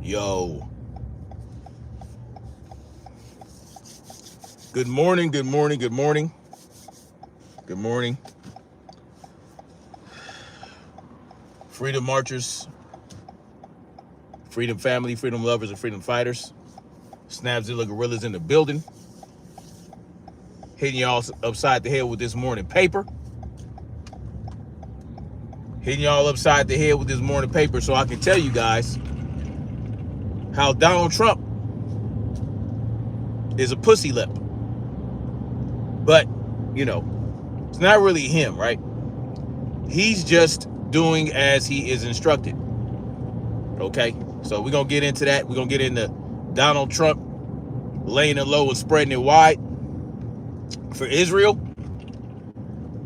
Yo. Good morning, good morning, good morning. Good morning. Freedom marchers, freedom family, freedom lovers, and freedom fighters. Snapzilla gorillas in the building. Hitting y'all upside the head with this morning paper. Hitting y'all upside the head with this morning paper so I can tell you guys how Donald Trump is a pussy lip. But, you know, it's not really him, right? He's just doing as he is instructed. Okay? So we're going to get into that. We're going to get into Donald Trump laying it low and spreading it wide for Israel,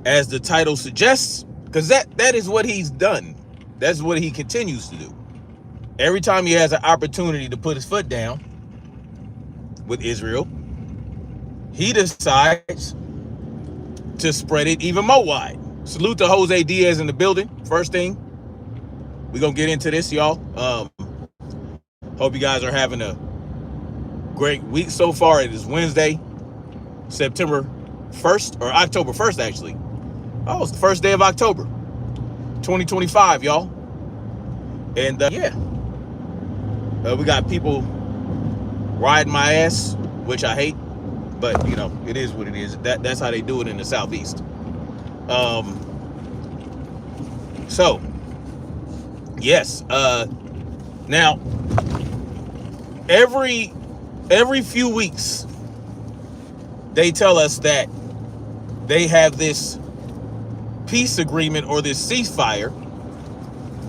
as the title suggests, because that is what he's done. That's what he continues to do. Every time he has an opportunity to put his foot down with Israel, he decides to spread it even more wide. Salute to Jose Diaz in the building. First thing, we're going to get into this, y'all. Hope you guys are having a great week so far. It is Wednesday, September 1st, or October 1st, actually. Oh, it's the first day of October, 2025, y'all. And, we got people riding my ass, which I hate. But, you know, it is what it is. That's how they do it in the Southeast. So, yes. Now, every few weeks, they tell us that they have this peace agreement or this ceasefire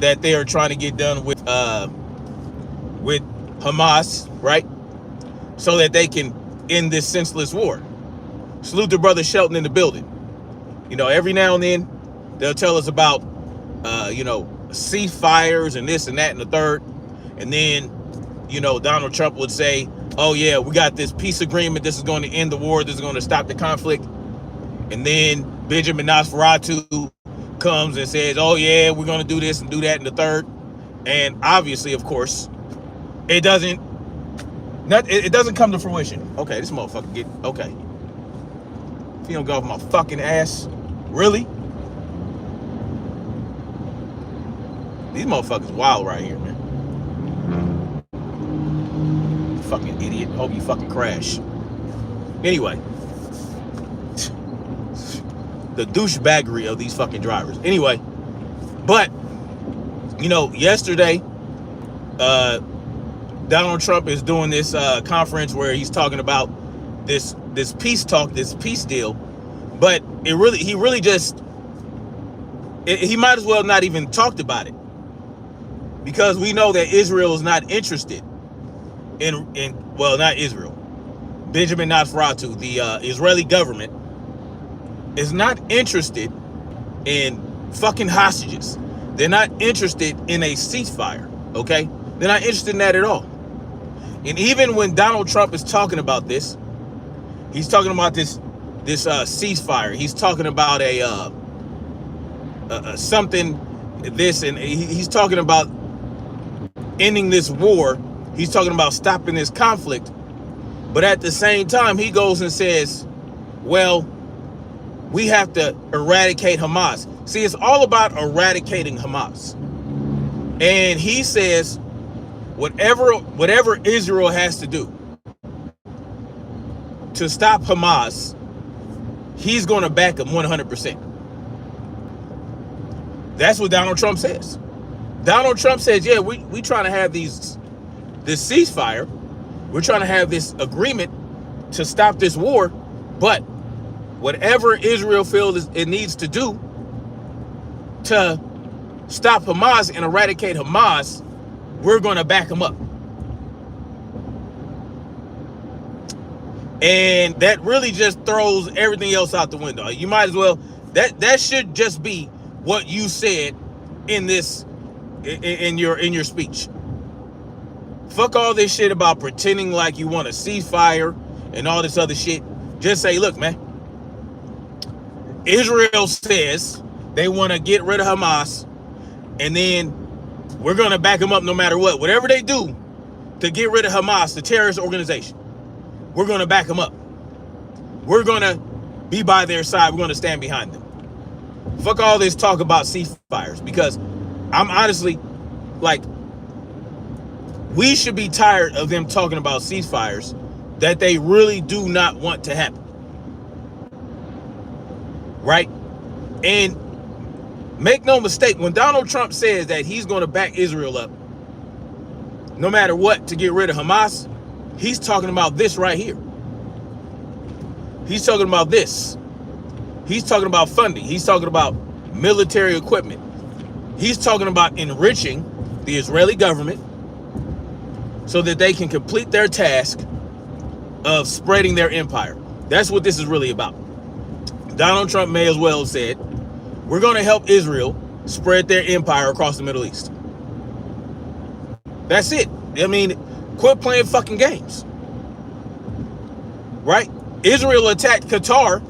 that they are trying to get done with Hamas, right? So that they can end this senseless war. Salute to Brother Shelton in the building. You know, every now and then they'll tell us about ceasefires and this and that and the third. And then, you know, Donald Trump would say, oh yeah, we got this peace agreement. This is going to end the war. This is going to stop the conflict. And then Benjamin Nosferatu comes and says, oh yeah, we're going to do this and do that and the third. And obviously, of course, it doesn't come to fruition. Okay, this motherfucker okay. If you don't go off my fucking ass, really? These motherfuckers wild right here, man. Fucking idiot. Hope you fucking crash. Anyway. The douchebaggery of these fucking drivers. Anyway. But, you know, yesterday, Donald Trump is doing this conference where he's talking about this peace talk, this peace deal. But he really just, he might as well not even talked about it. Because we know that Israel is not interested well, not Israel. Benjamin Nosferatu, the Israeli government, is not interested in fucking hostages. They're not interested in a ceasefire, okay? They're not interested in that at all. And even when Donald Trump is talking about this, he's talking about this ceasefire. He's talking about he's talking about ending this war. He's talking about stopping this conflict. But at the same time, he goes and says, well, we have to eradicate Hamas. See, it's all about eradicating Hamas. And he says, whatever Israel has to do to stop Hamas, he's going to back them 100%. That's what Donald Trump says. Donald Trump says, yeah, we trying to have this ceasefire. We're trying to have this agreement to stop this war. But whatever Israel feels it needs to do to stop Hamas and eradicate Hamas, we're going to back them up. And that really just throws everything else out the window. You might as well, that should just be what you said in your speech. Fuck all this shit about pretending like you want a ceasefire and all this other shit. Just say, look, man, Israel says they want to get rid of Hamas, and then we're going to back them up no matter what. Whatever they do, to get rid of Hamas, the terrorist organization. We're going to back them up. We're going to be by their side. We're going to stand behind them. Fuck all this talk about ceasefires, because I'm honestly, like, we should be tired of them talking about ceasefires that they really do not want to happen. Right? And make no mistake, when Donald Trump says that he's going to back Israel up, no matter what, to get rid of Hamas, he's talking about this right here. He's talking about this. He's talking about funding. He's talking about military equipment. He's talking about enriching the Israeli government so that they can complete their task of spreading their empire. That's what this is really about. Donald Trump may as well have said, we're going to help Israel spread their empire across the Middle East. That's it. I mean, quit playing fucking games. Right? Israel attacked Qatar,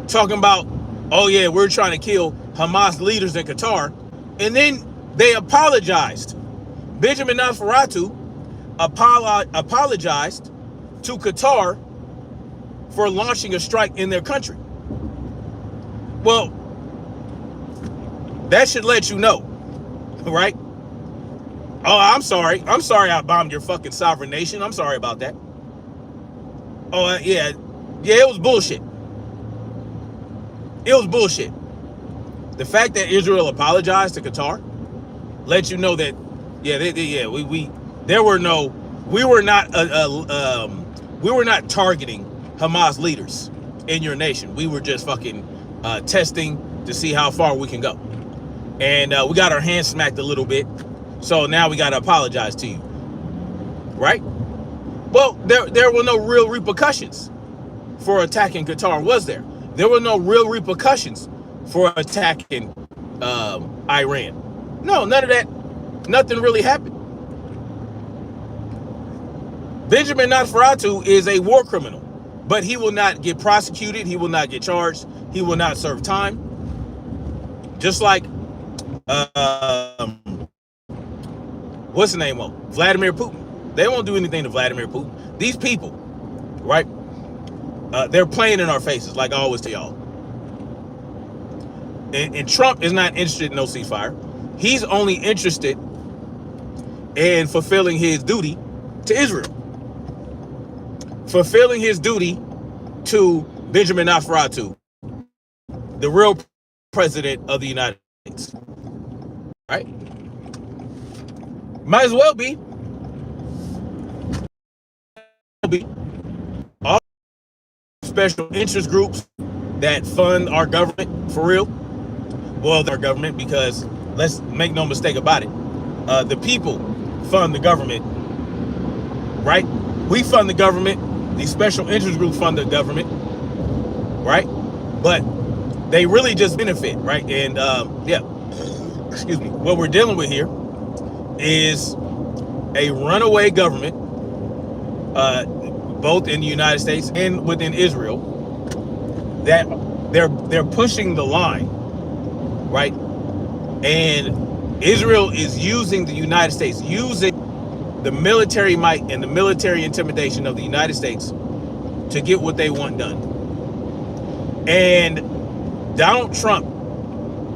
talking about, oh yeah, we're trying to kill Hamas leaders in Qatar. And then they apologized. Benjamin Netanyahu apologized to Qatar for launching a strike in their country. Well, that should let you know, right? Oh, I'm sorry. I'm sorry I bombed your fucking sovereign nation. I'm sorry about that. Oh, yeah. Yeah, it was bullshit. It was bullshit. The fact that Israel apologized to Qatar lets you know that, we were not targeting Hamas leaders in your nation. We were just fucking testing to see how far we can go. And we got our hands smacked a little bit. So now we got to apologize to you. Right? Well, there were no real repercussions for attacking Qatar, was there? There were no real repercussions for attacking Iran. No, none of that. Nothing really happened. Benjamin Netanyahu is a war criminal, but he will not get prosecuted. He will not get charged. He will not serve time. Just like, what's the name of Vladimir Putin. They won't do anything to Vladimir Putin. These people, right? They're playing in our faces, like I always tell y'all. And Trump is not interested in no ceasefire. He's only interested in fulfilling his duty to Israel. Fulfilling his duty to Benjamin Netanyahu, the real president of the United States. Right? Might as well be. All special interest groups that fund our government, for real. Well, our government, because let's make no mistake about it. The people fund the government, right? We fund the government. These special interest groups fund the government, right? But they really just benefit, right? And excuse me. What we're dealing with here is a runaway government, both in the United States and within Israel, that they're pushing the line, right? And Israel is using the United States, using the military might and the military intimidation of the United States to get what they want done. And Donald Trump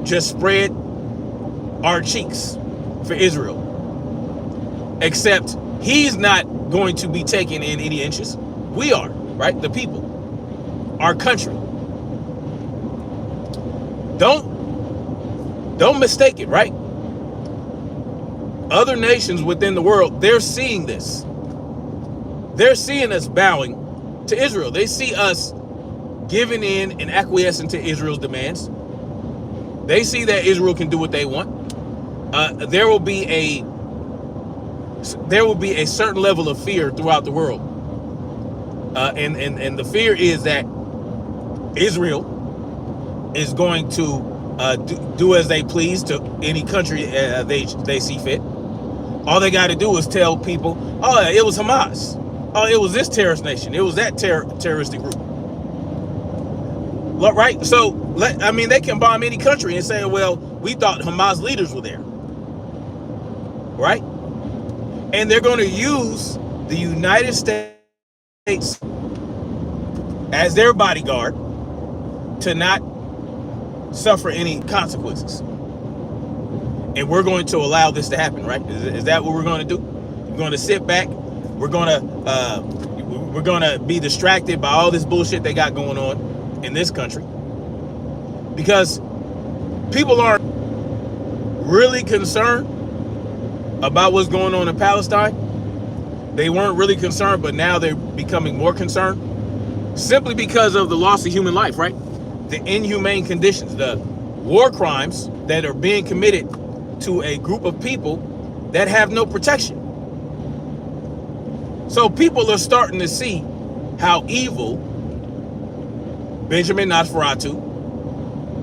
just spread our cheeks for Israel. Except he's not going to be taken in any inches. We are, right? The people, our country. Don't mistake it, right? Other nations within the world, they're seeing this. They're seeing us bowing to Israel. They see us giving in and acquiescing to Israel's demands. They see that Israel can do what they want. There will be a certain level of fear throughout the world. And the fear is that Israel is going to do as they please to any country they see fit. All they got to do is tell people, oh, it was Hamas. Oh, it was this terrorist nation. It was that terroristic group. Right? So, they can bomb any country and say, well, we thought Hamas leaders were there. Right? And they're going to use the United States as their bodyguard to not suffer any consequences. And we're going to allow this to happen, right? Is that what we're going to do? We're going to sit back. We're going to be distracted by all this bullshit they got going on in this country, because people aren't really concerned about what's going on in Palestine. They weren't really concerned, but now they're becoming more concerned, simply because of the loss of human life, right? The inhumane conditions, the war crimes that are being committed to a group of people that have no protection. So people are starting to see how evil Benjamin Nosferatu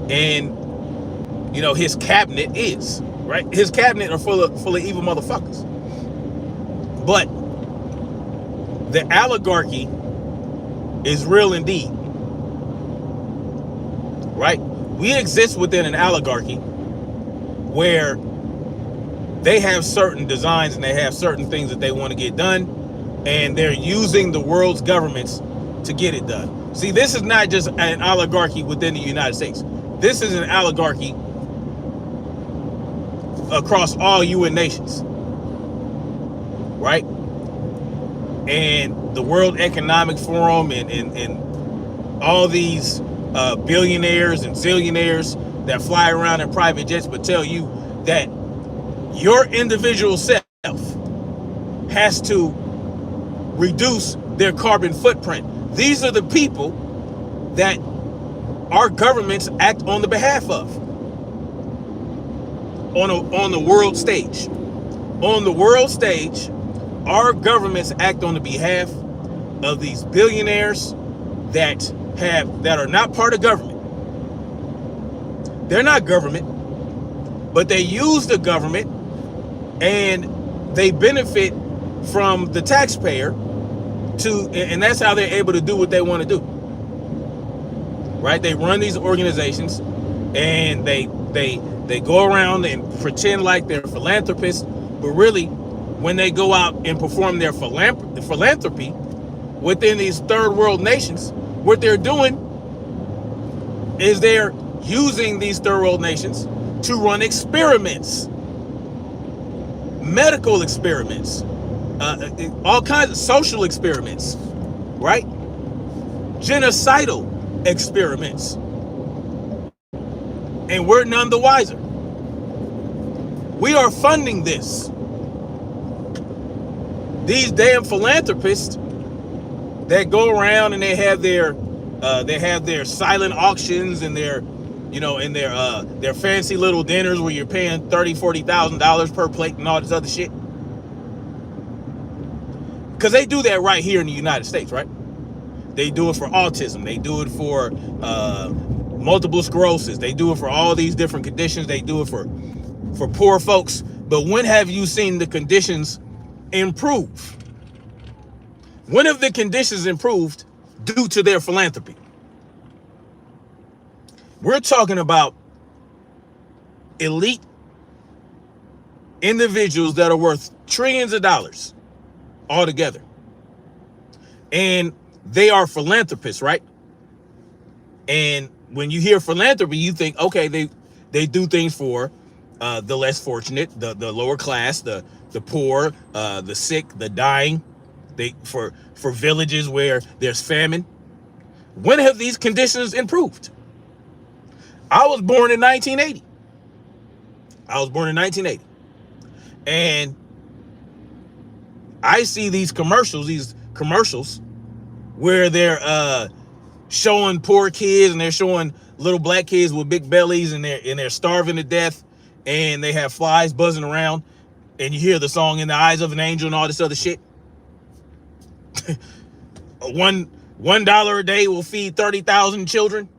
and, you know, his cabinet is, right? His cabinet are full of evil motherfuckers. But the oligarchy is real indeed, right? We exist within an oligarchy where they have certain designs and they have certain things that they want to get done, and they're using the world's governments to get it done. See, this is not just an oligarchy within the United States. This is an oligarchy across all UN nations, right? And the World Economic Forum and all these billionaires and zillionaires that fly around in private jets, but tell you that your individual self has to reduce their carbon footprint. These are the people that our governments act on the behalf of on the world stage. On the world stage, our governments act on the behalf of these billionaires that are not part of government. They're not government, but they use the government and they benefit from the taxpayer and that's how they're able to do what they want to do. Right? They run these organizations and they go around and pretend like they're philanthropists, but really when they go out and perform their philanthropy within these third world nations, what they're doing is they're using these third world nations to run experiments, medical experiments, all kinds of social experiments, right? Genocidal experiments. And we're none the wiser. We are funding this. These damn philanthropists that go around and they have their silent auctions and their fancy little dinners where you're paying $30,000-$40,000 per plate and all this other shit. Because they do that right here in the United States, right? They do it for autism. They do it for multiple sclerosis. They do it for all these different conditions. They do it for poor folks. But when have you seen the conditions improve? When have the conditions improved due to their philanthropy? We're talking about elite individuals that are worth trillions of dollars altogether. And they are philanthropists, right? And when you hear philanthropy, you think, okay, they do things for the less fortunate, the lower class, the poor, the sick, the dying, for villages where there's famine. When have these conditions improved? I was born in 1980. And I see these commercials where they're showing poor kids and they're showing little black kids with big bellies and they're starving to death and they have flies buzzing around and you hear the song In the Eyes of an Angel and all this other shit. $1 a day will feed 30,000 children.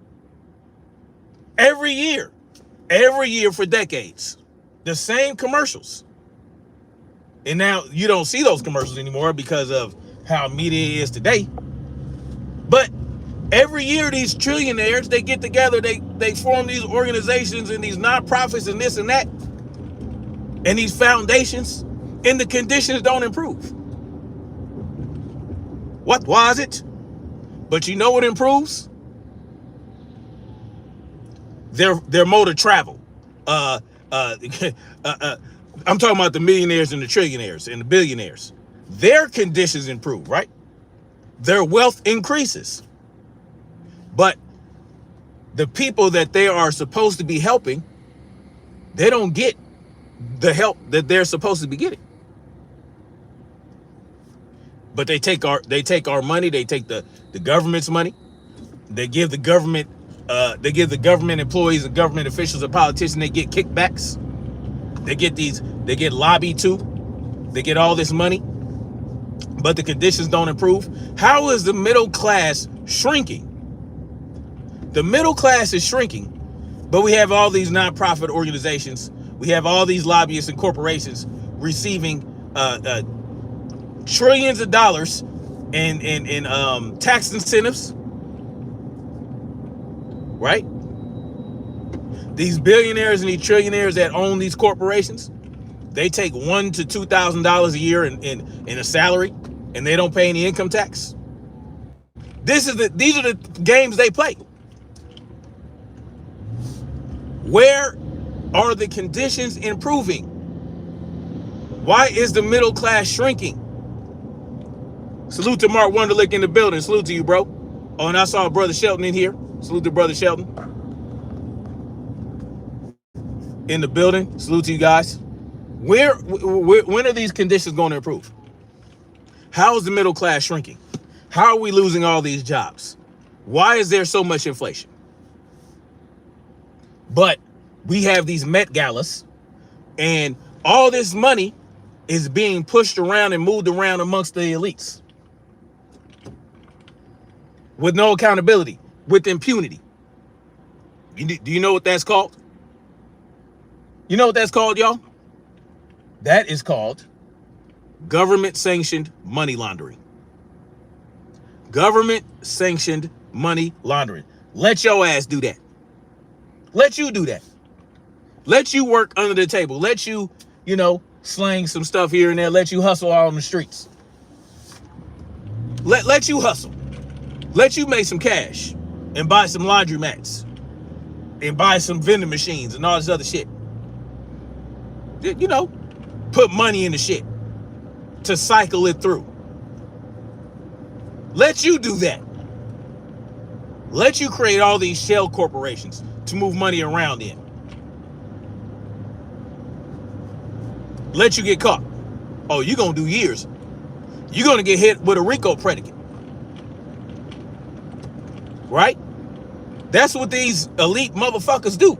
Every year for decades, the same commercials. And now you don't see those commercials anymore because of how media is today. But every year, these trillionaires, they get together, they form these organizations and these nonprofits and this and that, and these foundations, and the conditions don't improve. What was it? But you know what improves? Their mode of travel. Uh, uh, I'm talking about the millionaires and the trillionaires and the billionaires. Their conditions improve, right? Their wealth increases. But the people that they are supposed to be helping, they don't get the help that they're supposed to be getting. But they take our money, they take the government's money, they give the government employees and government officials and politicians, they get kickbacks. They get lobbied to, they get all this money, but the conditions don't improve. How is the middle class shrinking? The middle class is shrinking, but we have all these nonprofit organizations, we have all these lobbyists and corporations receiving trillions of dollars in tax incentives, right? These billionaires and these trillionaires that own these corporations, they take $1,000 to $2,000 a year in a salary, and they don't pay any income tax. These are the games they play. Where are the conditions improving? Why is the middle class shrinking? Salute to Mark Wunderlich in the building. Salute to you, bro. Oh, and I saw Brother Shelton in here. Salute to Brother Shelton in the building. Salute to you guys. When are these conditions going to improve? How is the middle class shrinking? How are we losing all these jobs? Why is there so much inflation? But we have these Met Galas, and all this money is being pushed around and moved around amongst the elites with no accountability, with impunity. Do you know what that's called? You know what that's called, y'all? That is called government-sanctioned money laundering. Government-sanctioned money laundering. Let your ass do that. Let you do that. Let you work under the table. Let you, slang some stuff here and there. Let you hustle out on the streets. Let you hustle. Let you make some cash and buy some laundromats and buy some vending machines and all this other shit. Put money in the shit to cycle it through. Let you do that. Let you create all these shell corporations to move money around in. Let you get caught. Oh, you're going to do years. You're going to get hit with a RICO predicate. Right? That's what these elite motherfuckers do.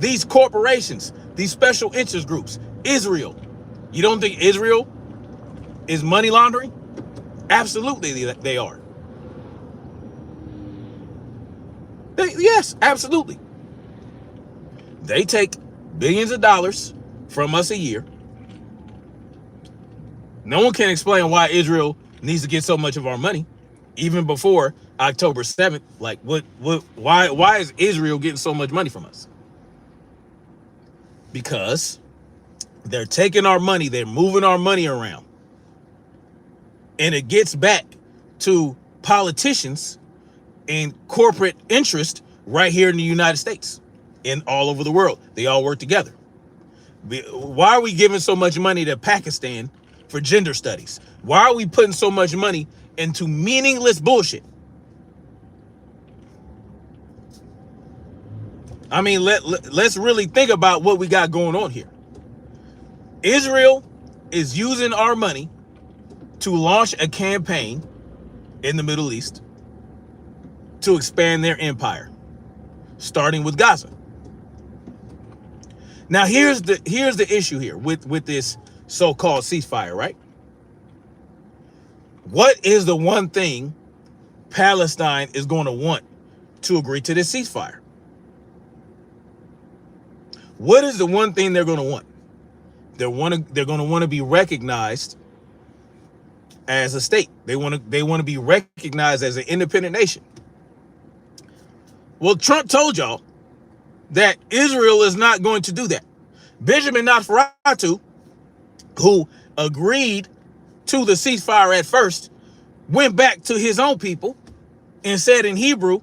These corporations, these special interest groups. Israel. You don't think Israel is money laundering? Absolutely they are. Yes, absolutely. They take billions of dollars from us a year. No one can explain why Israel needs to get so much of our money, even before October 7th. Like, why is Israel getting so much money from us? Because they're taking our money, they're moving our money around. And it gets back to politicians and corporate interest right here in the United States and all over the world. They all work together. Why are we giving so much money to Pakistan for gender studies? Why are we putting so much money into meaningless bullshit? I mean, let's really think about what we got going on here. Israel is using our money to launch a campaign in the Middle East to expand their empire, starting with Gaza. Now, here's the issue here with this so-called ceasefire, right? What is the one thing Palestine is going to want to agree to this ceasefire? What is the one thing they're going to want? They're going to want to be recognized as a state. They want to be recognized as an independent nation. Well, Trump told y'all that Israel is not going to do that. Benjamin Netanyahu who agreed to the ceasefire at first, went back to his own people and said in Hebrew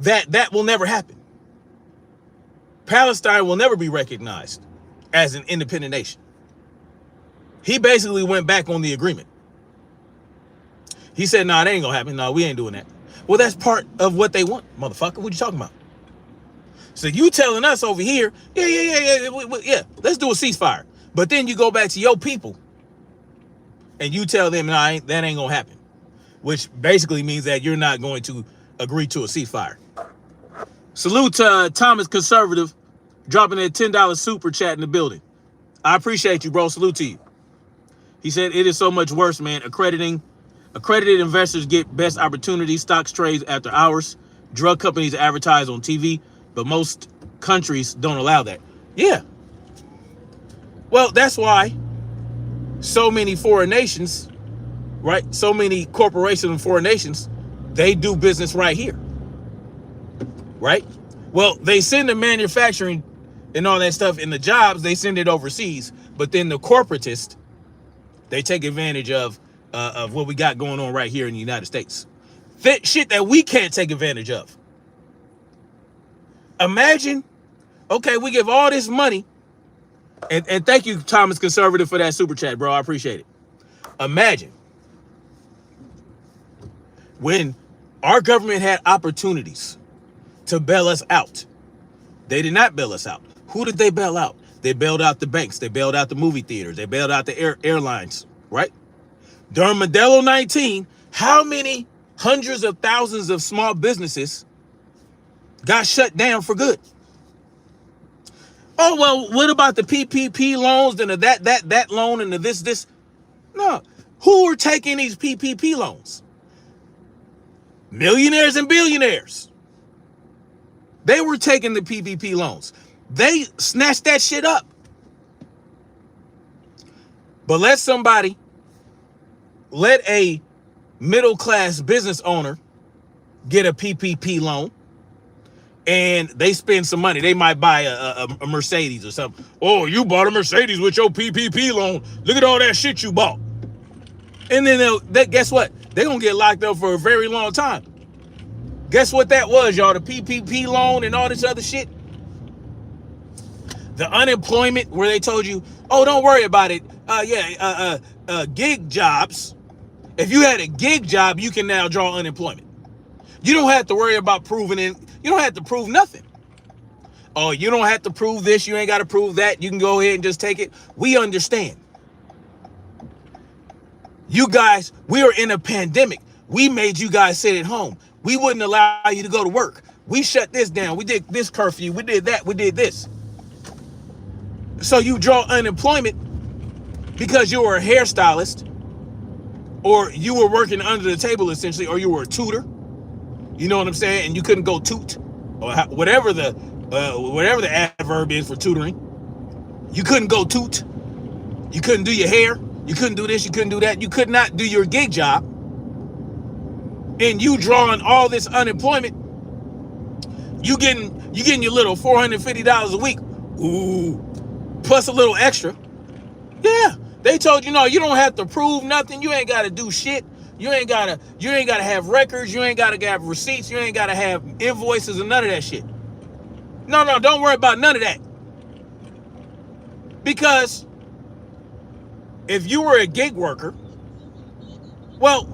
that that will never happen. Palestine will never be recognized as an independent nation. He basically went back on the agreement. He said, nah, it ain't gonna happen. No, we ain't doing that. Well, that's part of what they want, motherfucker. What you talking about? So you telling us over here, yeah, let's do a ceasefire. But then you go back to your people and you tell them, nah, that ain't gonna happen. Which basically means that you're not going to agree to a ceasefire. Salute to Thomas Conservative dropping that $10 super chat in the building. I appreciate you, bro. Salute to you. He said, it is so much worse, man. Accredited investors get best opportunities. Stocks trades after hours. Drug companies advertise on TV, but most countries don't allow that. Yeah. Well, that's why so many foreign nations, right? So many corporations in foreign nations, they do business right here. Right? Well, they send the manufacturing and all that stuff in the jobs, they send it overseas. But then the corporatists, they take advantage of what we got going on right here in the United States. That shit that we can't take advantage of. Imagine, okay, we give all this money, and thank you, Thomas Conservative, for that super chat, bro. I appreciate it. Imagine when our government had opportunities to bail us out. They did not bail us out. Who did they bail out? They bailed out the banks. They bailed out the movie theaters. They bailed out the airlines, right? During Modelo 19, how many hundreds of thousands of small businesses got shut down for good? Oh, well, what about the PPP loans and the that loan and the this? No. Who are taking these PPP loans? Millionaires and billionaires. They were taking the PPP loans. They snatched that shit up. But let a middle-class business owner get a PPP loan and they spend some money. They might buy a Mercedes or something. Oh, you bought a Mercedes with your PPP loan. Look at all that shit you bought. And then guess what? They're going to get locked up for a very long time. Guess what that was, y'all? The PPP loan and all this other shit. The unemployment where they told you, oh, don't worry about it. Gig jobs. If you had a gig job, you can now draw unemployment. You don't have to worry about proving it. You don't have to prove nothing. Oh, you don't have to prove this. You ain't got to prove that. You can go ahead and just take it. We understand. You guys, we are in a pandemic. We made you guys sit at home. We wouldn't allow you to go to work. We shut this down. We did this curfew. We did that. We did this. So you draw unemployment because you were a hairstylist or you were working under the table essentially, or you were a tutor. You know what I'm saying? And you couldn't go toot or whatever the adverb is for tutoring. You couldn't go toot. You couldn't do your hair. You couldn't do this. You couldn't do that. You could not do your gig job. And you drawing all this unemployment, you getting your little $450 a week, ooh, plus a little extra. Yeah, they told you, no, you don't have to prove nothing. You ain't got to do shit. You ain't gotta have records. You ain't gotta have receipts. You ain't gotta have invoices and none of that shit. No, don't worry about none of that. Because if you were a gig worker, well,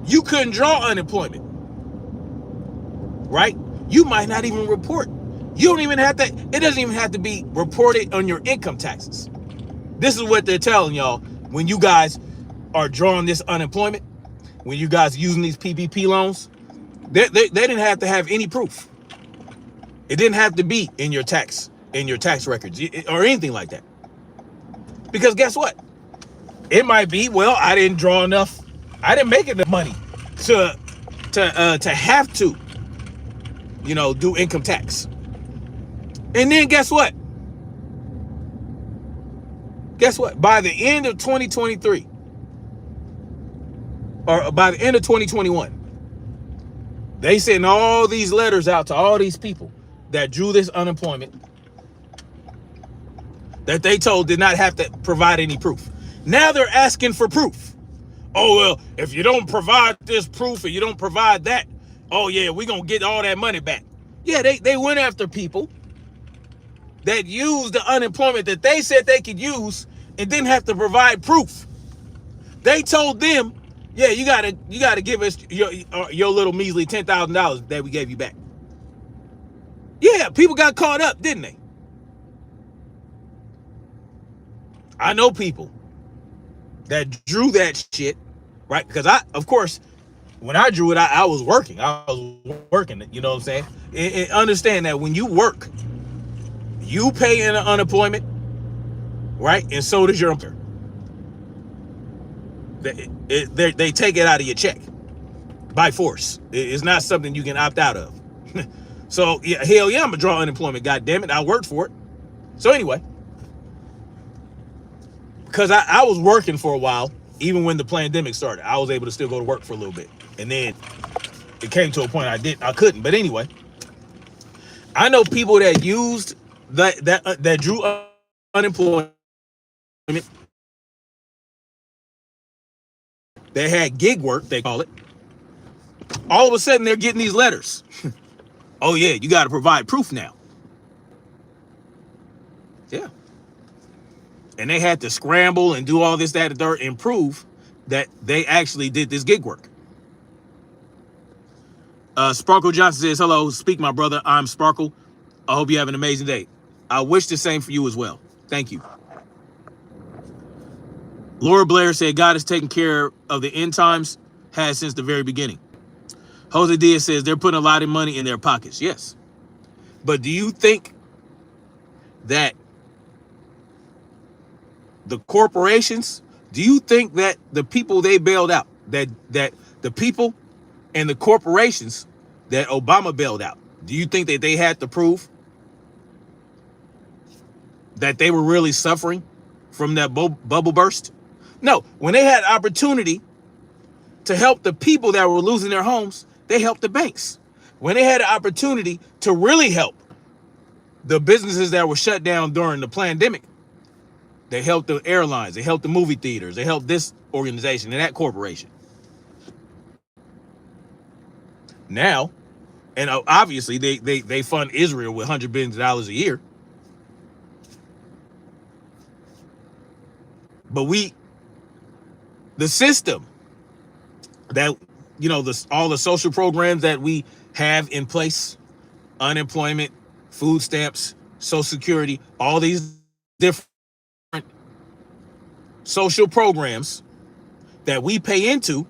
you couldn't draw unemployment, right? You might not even report. You don't even have to, it doesn't even have to be reported on your income taxes. This is what they're telling y'all when you guys are drawing this unemployment, when you guys using these PPP loans, they didn't have to have any proof. It didn't have to be in your tax records or anything like that. Because guess what? It might be, well, I didn't draw enough. I didn't make enough money to have to, do income tax. And then guess what? By the end of 2023, or by the end of 2021, they sent all these letters out to all these people that drew this unemployment that they told did not have to provide any proof. Now they're asking for proof. Oh, well, if you don't provide this proof or you don't provide that, oh, yeah, we're going to get all that money back. Yeah, they went after people that used the unemployment that they said they could use and didn't have to provide proof. They told them, yeah, you gotta give us your little measly $10,000 that we gave you back. Yeah, people got caught up, didn't they? I know people that drew that shit, right? Because of course, when I drew it, I was working. You know what I'm saying? And understand that when you work, you pay in unemployment, right? And so does your employer. They take it out of your check by force. It's not something you can opt out of. So yeah, hell yeah, I'm gonna draw unemployment. God damn it, I worked for it. So anyway, because I was working for a while, even when the pandemic started, I was able to still go to work for a little bit, and then it came to a point I couldn't. But anyway, I know people that used that drew unemployment. They had gig work, they call it. All of a sudden, they're getting these letters. Oh yeah, you got to provide proof now. Yeah. And they had to scramble and do all this, that, and third, and prove that they actually did this gig work. Sparkle Johnson says, hello, speak my brother, I'm Sparkle. I hope you have an amazing day. I wish the same for you as well. Thank you. Laura Blair said, God is taking care of the end times, has since the very beginning. Jose Diaz says, they're putting a lot of money in their pockets. Yes. But do you think that the corporations, do you think that the people they bailed out, that the people and the corporations that Obama bailed out, do you think that they had to prove that they were really suffering from that bubble burst? No, when they had opportunity to help the people that were losing their homes, they helped the banks. When they had an opportunity to really help the businesses that were shut down during the pandemic, they helped the airlines, they helped the movie theaters, they helped this organization and that corporation. Now, and obviously they fund Israel with $100 billion a year. But the system that, you know, all the social programs that we have in place, unemployment, food stamps, Social Security, all these different social programs that we pay into,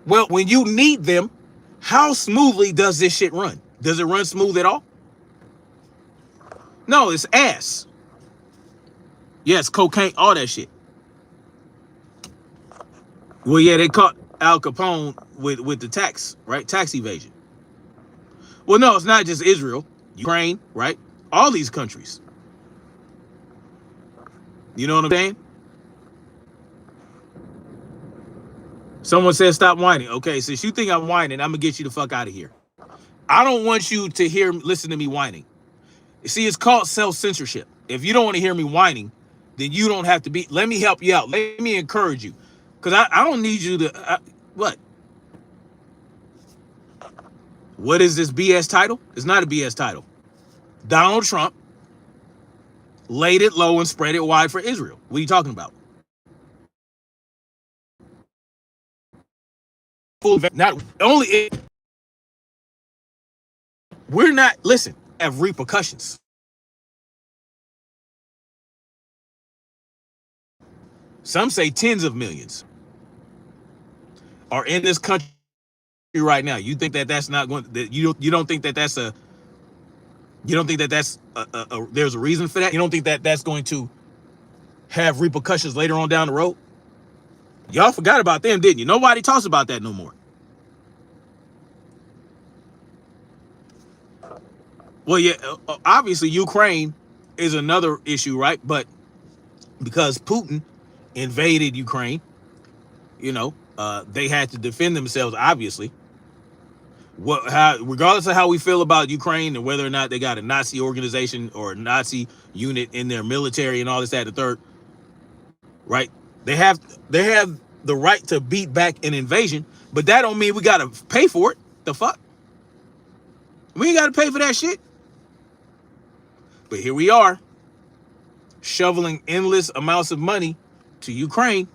well, when you need them, how smoothly does this shit run? Does it run smooth at all? No, it's ass. Yes, cocaine, all that shit. Well, yeah, they caught Al Capone with the tax, right? Tax evasion. Well, no, it's not just Israel, Ukraine, right? All these countries. You know what I'm saying? Someone says stop whining. Okay, since you think I'm whining, I'm gonna get you the fuck out of here. I don't want you to listen to me whining. You see, it's called self-censorship. If you don't want to hear me whining, then you don't have to be. Let me help you out. Let me encourage you. Because I don't need you to, what? What is this BS title? It's not a BS title. Donald Trump laid it low and spread it wide for Israel. What are you talking about? Not only, we're not, listen, have repercussions. Some say tens of millions are in this country right now. You think that that's not going, that you don't think that that's a, you don't think that that's there's a reason for that? You don't think that that's going to have repercussions later on down the road? Y'all forgot about them, didn't you? Nobody talks about that no more. Well, yeah, obviously Ukraine is another issue, right? But because Putin invaded Ukraine, you know, they had to defend themselves, obviously. Regardless of how we feel about Ukraine and whether or not they got a Nazi organization or a Nazi unit in their military and all this, that, and the third, right? They have the right to beat back an invasion, but that don't mean we gotta pay for it. The fuck? We ain't gotta pay for that shit. But here we are, shoveling endless amounts of money to Ukraine,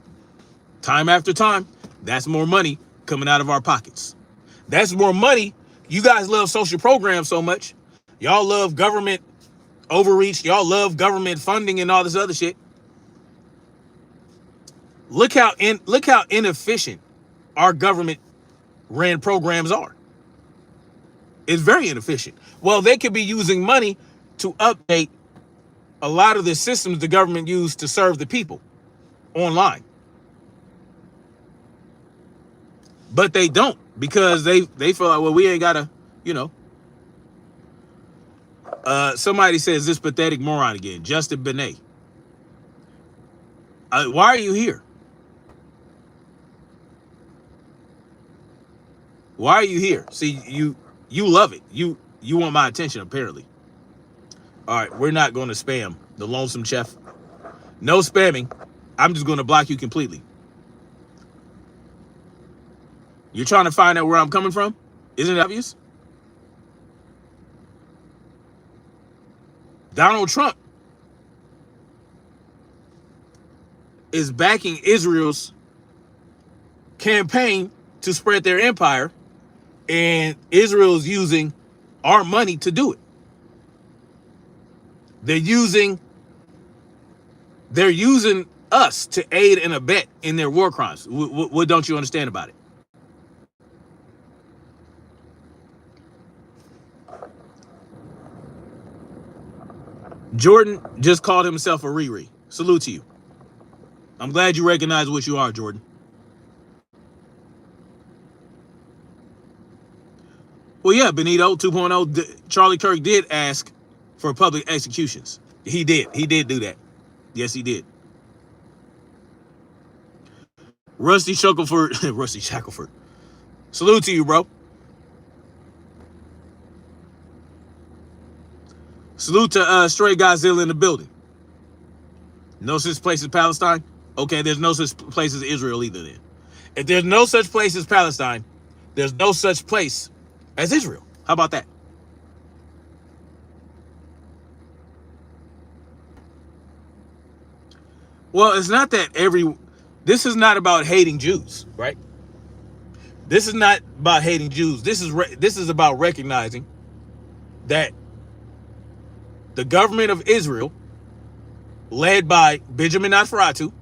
time after time. That's more money coming out of our pockets. That's more money. You guys love social programs so much. Y'all love government overreach. Y'all love government funding and all this other shit. Look how inefficient our government ran programs are. It's very inefficient. Well, they could be using money to update a lot of the systems the government used to serve the people online. But they don't, because they feel like, well, we ain't gotta, you know. Somebody says this pathetic moron again, Justin Benet. Why are you here? Why are you here? See, you love it. You want my attention, apparently. All right, we're not going to spam the Lonesome Chef. No spamming. I'm just going to block you completely. You're trying to find out where I'm coming from? Isn't it obvious? Donald Trump is backing Israel's campaign to spread their empire, and Israel is using our money to do it. They're using us to aid and abet in their war crimes. What don't you understand about it? Jordan just called himself a Riri. Salute to you. I'm glad you recognize what you are, Jordan. Well, yeah, Benito 2.0, Charlie Kirk did ask for public executions. He did. He did do that. Yes, he did. Rusty Shackelford. Rusty Shackelford. Salute to you, bro. Salute to Stray Godzilla in the building. No such place as Palestine? Okay, there's no such place as Israel either then. If there's no such place as Palestine, there's no such place as Israel. How about that? Well, it's not that this is not about hating Jews, right? This is not about hating Jews. This is about recognizing that the government of Israel, led by Benjamin Netanyahu,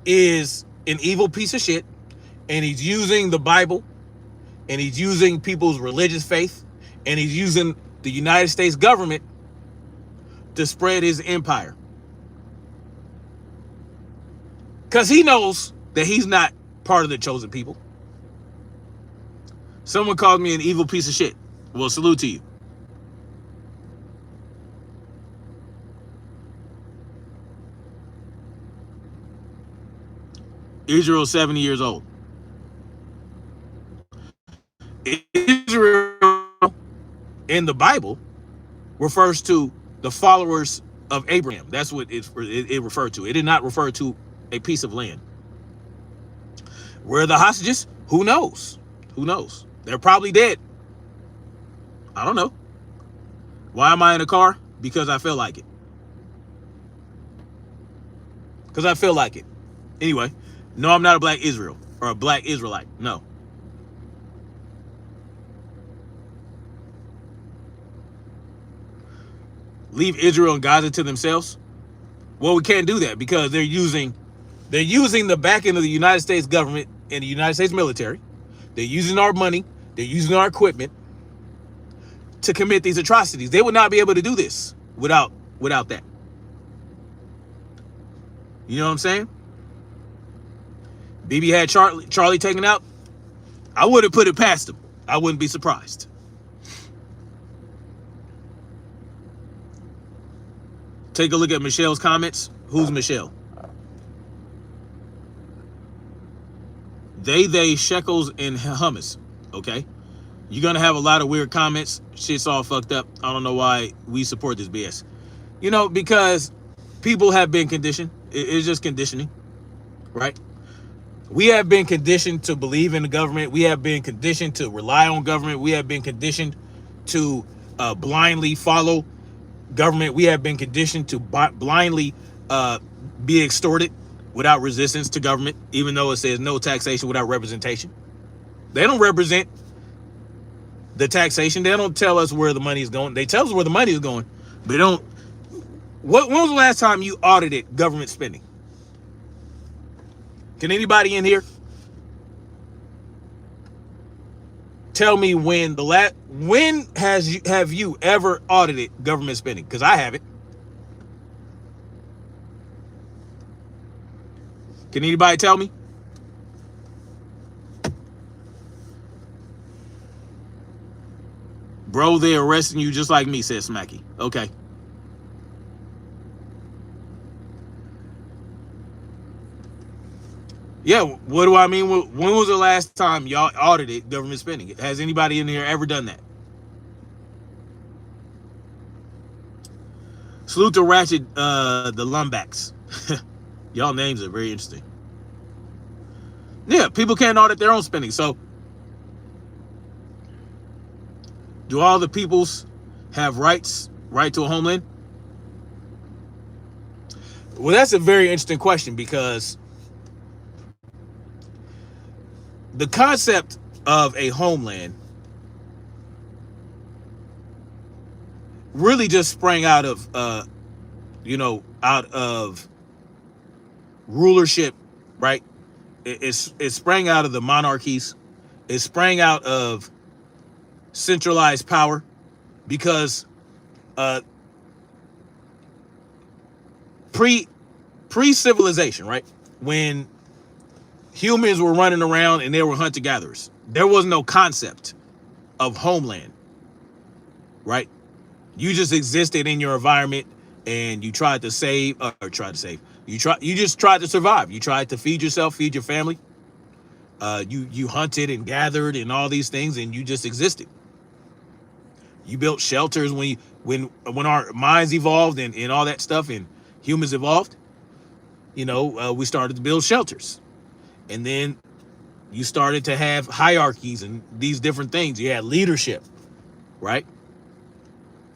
is an evil piece of shit, and he's using the Bible, and he's using people's religious faith, and he's using the United States government to spread his empire. Because he knows that he's not part of the chosen people. Someone called me an evil piece of shit. Well, salute to you. Israel 70 years old. Israel in the Bible refers to the followers of Abraham. That's what it referred to. It did not refer to a piece of land. Where are the hostages? Who knows? Who knows? They're probably dead. I don't know. Why am I in a car? Because I feel like it. Because I feel like it. Anyway, no, I'm not a black Israel or a black Israelite. No. Leave Israel and Gaza to themselves? Well, we can't do that because they're using the backing of the United States government and the United States military. They're using our money. They're using our equipment to commit these atrocities. They would not be able to do this without that. You know what I'm saying? Bibi had Charlie taken out. I wouldn't put it past him. I wouldn't be surprised. Take a look at Michelle's comments. Who's Michelle? They, shekels, and hummus. Okay? You're going to have a lot of weird comments. Shit's all fucked up. I don't know why we support this BS. You know, because people have been conditioned. It's just conditioning, right? We have been conditioned to believe in the government. We have been conditioned to rely on government. We have been conditioned to blindly follow government. We have been conditioned to blindly be extorted without resistance to government, even though it says no taxation without representation. They don't represent the taxation. They don't tell us where the money is going. They tell us where the money is going, but they don't. When was the last time you audited government spending? Can anybody in here tell me when have you ever audited government spending? Because I haven't. Can anybody tell me? Bro, they're arresting you just like me, said Smacky. Okay. Yeah, what do I mean? When was the last time y'all audited government spending? Has anybody in here ever done that? Salute to Ratchet, the Lumbacks. Y'all names are very interesting. Yeah, people can't audit their own spending. So, do all the peoples have right to a homeland? Well, that's a very interesting question, because the concept of a homeland really just sprang out of, out of rulership, right? It sprang out of the monarchies. It sprang out of centralized power, because pre-civilization, right? When humans were running around and they were hunter-gatherers, there was no concept of homeland, right? You just existed in your environment and you tried to save, you just tried to survive. You tried to feed yourself, feed your family. You hunted and gathered and all these things, and you just existed. You built shelters when our minds evolved and all that stuff, and humans evolved. We started to build shelters, and then you started to have hierarchies and these different things. You had leadership, right?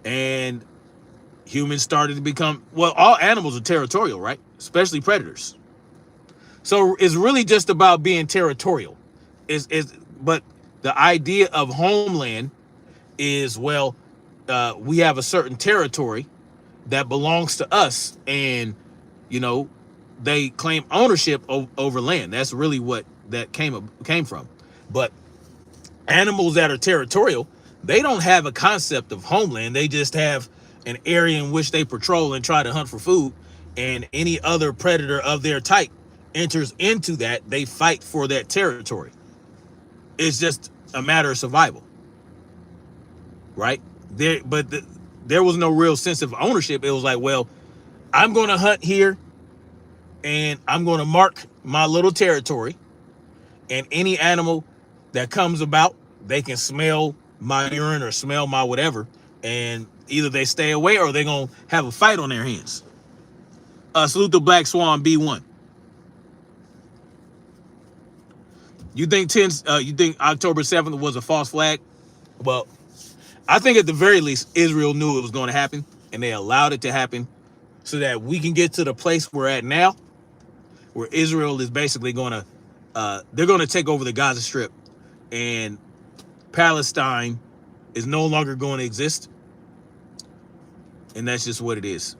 And humans started to become, well, all animals are territorial, right? Especially predators. So it's really just about being territorial. But the idea of homeland is, well, we have a certain territory that belongs to us, and they claim ownership over land. That's really what that came from. But animals that are territorial, they don't have a concept of homeland. They just have an area in which they patrol and try to hunt for food, and any other predator of their type enters into that, they fight for that territory. It's just a matter of survival, right? There was no real sense of ownership. It was like, well, I'm going to hunt here, and I'm going to mark my little territory, and any animal that comes about, they can smell my urine or smell my whatever, and either they stay away or they're going to have a fight on their hands. Salute to Black Swan B1. You think October 7th was a false flag? Well, I think at the very least, Israel knew it was going to happen, and they allowed it to happen so that we can get to the place we're at now, where Israel is basically going to, they're going to take over the Gaza Strip, and Palestine is no longer going to exist. And that's just what it is.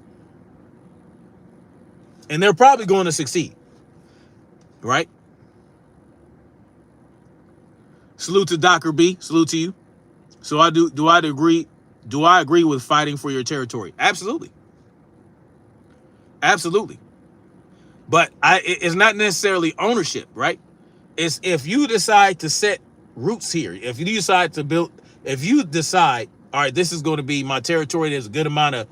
And they're probably going to succeed, right? Salute to Dr. B. Salute to you. So do I agree with fighting for your territory? Absolutely. Absolutely. But it's not necessarily ownership, right? It's if you decide to set roots here, if you decide, all right, this is going to be my territory, there's a good amount of,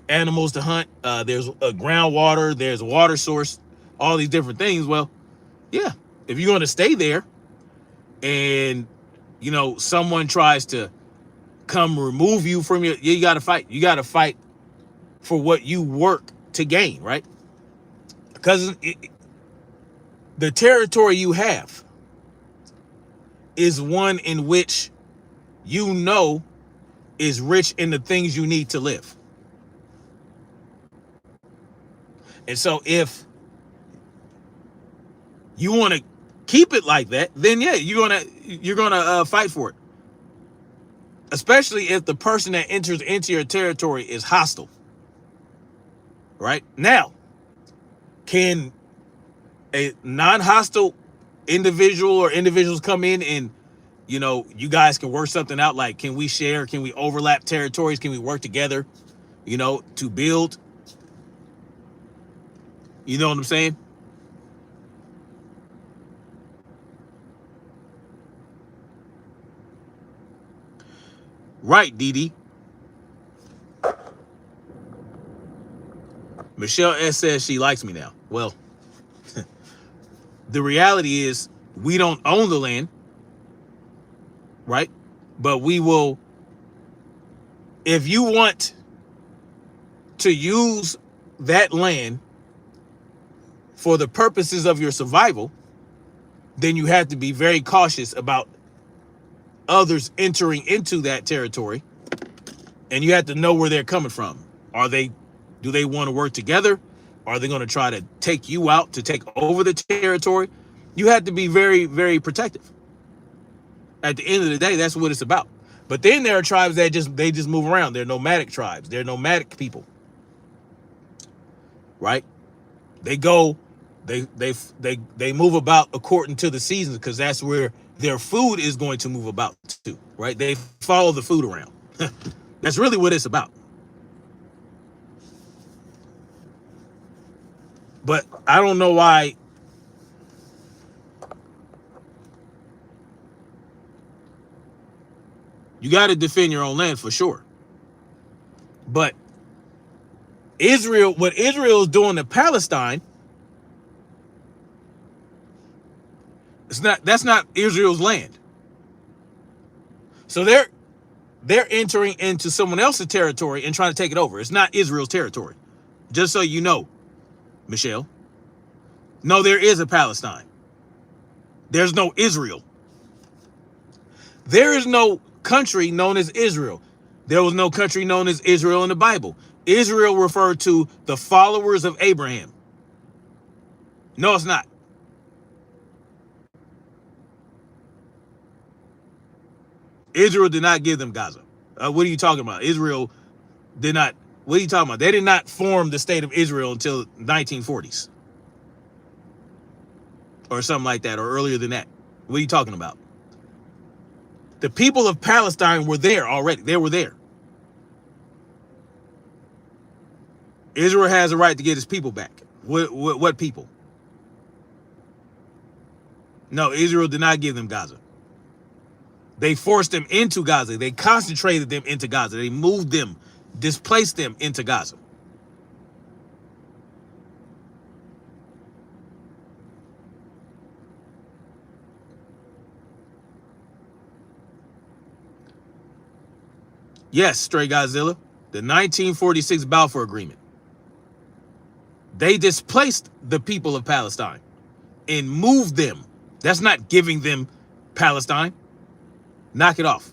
animals to hunt, there's a groundwater, there's a water source, all these different things. Well, yeah, if you're going to stay there and, someone tries to come remove you from you got to fight. You got to fight for what you work to gain, right? Because the territory you have is one in which you know is rich in the things you need to live. And so if you want to keep it like that, then yeah, you're gonna fight for it. Especially if the person that enters into your territory is hostile. Right? Now, can a non-hostile individual or individuals come in and, you guys can work something out? Like, can we share? Can we overlap territories? Can we work together, to build? You know what I'm saying? Right, Dee. Michelle S. says she likes me now. Well, the reality is we don't own the land, right? But we will, if you want to use that land for the purposes of your survival, then you have to be very cautious about others entering into that territory, and you have to know where they're coming from. Do they want to work together? Are they going to try to take you out to take over the territory? You have to be very, very protective. At the end of the day, that's what it's about. But then there are tribes that just move around. They're nomadic tribes. They're nomadic people. Right? They go, they move about according to the seasons, because that's where their food is going to move about to. Right? They follow the food around. That's really what it's about. But I don't know why you got to defend your own land for sure. But what Israel is doing to Palestine, that's not Israel's land. So they're entering into someone else's territory and trying to take it over. It's not Israel's territory. Just so you know, Michelle. No, there is a Palestine. There's no Israel. There is no country known as Israel. There was no country known as Israel in the Bible. Israel referred to the followers of Abraham. No, it's not. Israel did not give them Gaza. What are you talking about? Israel did not. What are you talking about? They did not form the state of Israel until 1940s. Or something like that, or earlier than that. What are you talking about? The people of Palestine were there already. They were there. Israel has a right to get its people back. What people? No, Israel did not give them Gaza. They forced them into Gaza. They concentrated them into Gaza. They moved them, displaced them into Gaza. Yes, Stray Godzilla, the 1946 Balfour Agreement. They displaced the people of Palestine and moved them. That's not giving them Palestine. Knock it off.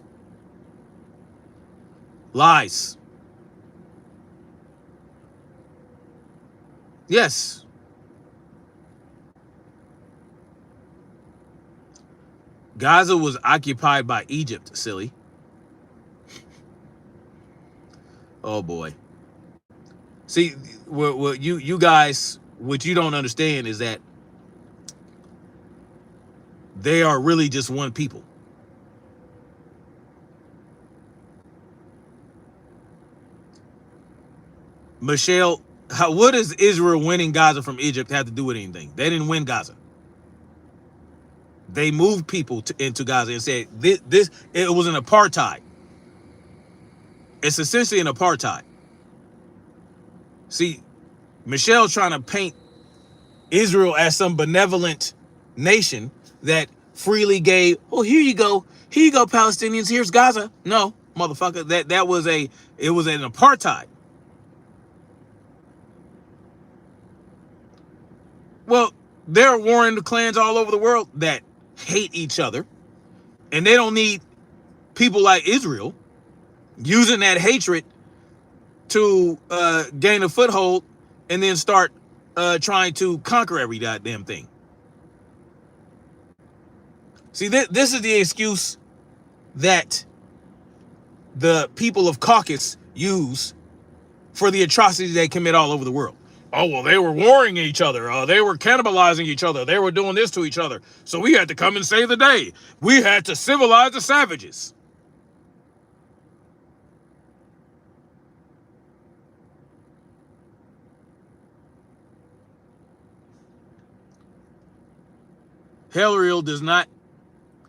Lies. Yes. Gaza was occupied by Egypt, silly. Oh boy. See, what you guys, what you don't understand is that they are really just one people. Michelle, what does Israel winning Gaza from Egypt have to do with anything? They didn't win Gaza. They moved people into Gaza and said it was an apartheid. It's essentially an apartheid. See, Michelle trying to paint Israel as some benevolent nation that freely gave, oh, here you go, Palestinians, here's Gaza. No, motherfucker, it was an apartheid. Well, there are warring clans all over the world that hate each other, and they don't need people like Israel using that hatred to gain a foothold and then start trying to conquer every goddamn thing. See, this is the excuse that the people of Caucasus use for the atrocities they commit all over the world. Oh, well, they were warring each other. They were cannibalizing each other. They were doing this to each other. So we had to come and save the day. We had to civilize the savages. Territorial does not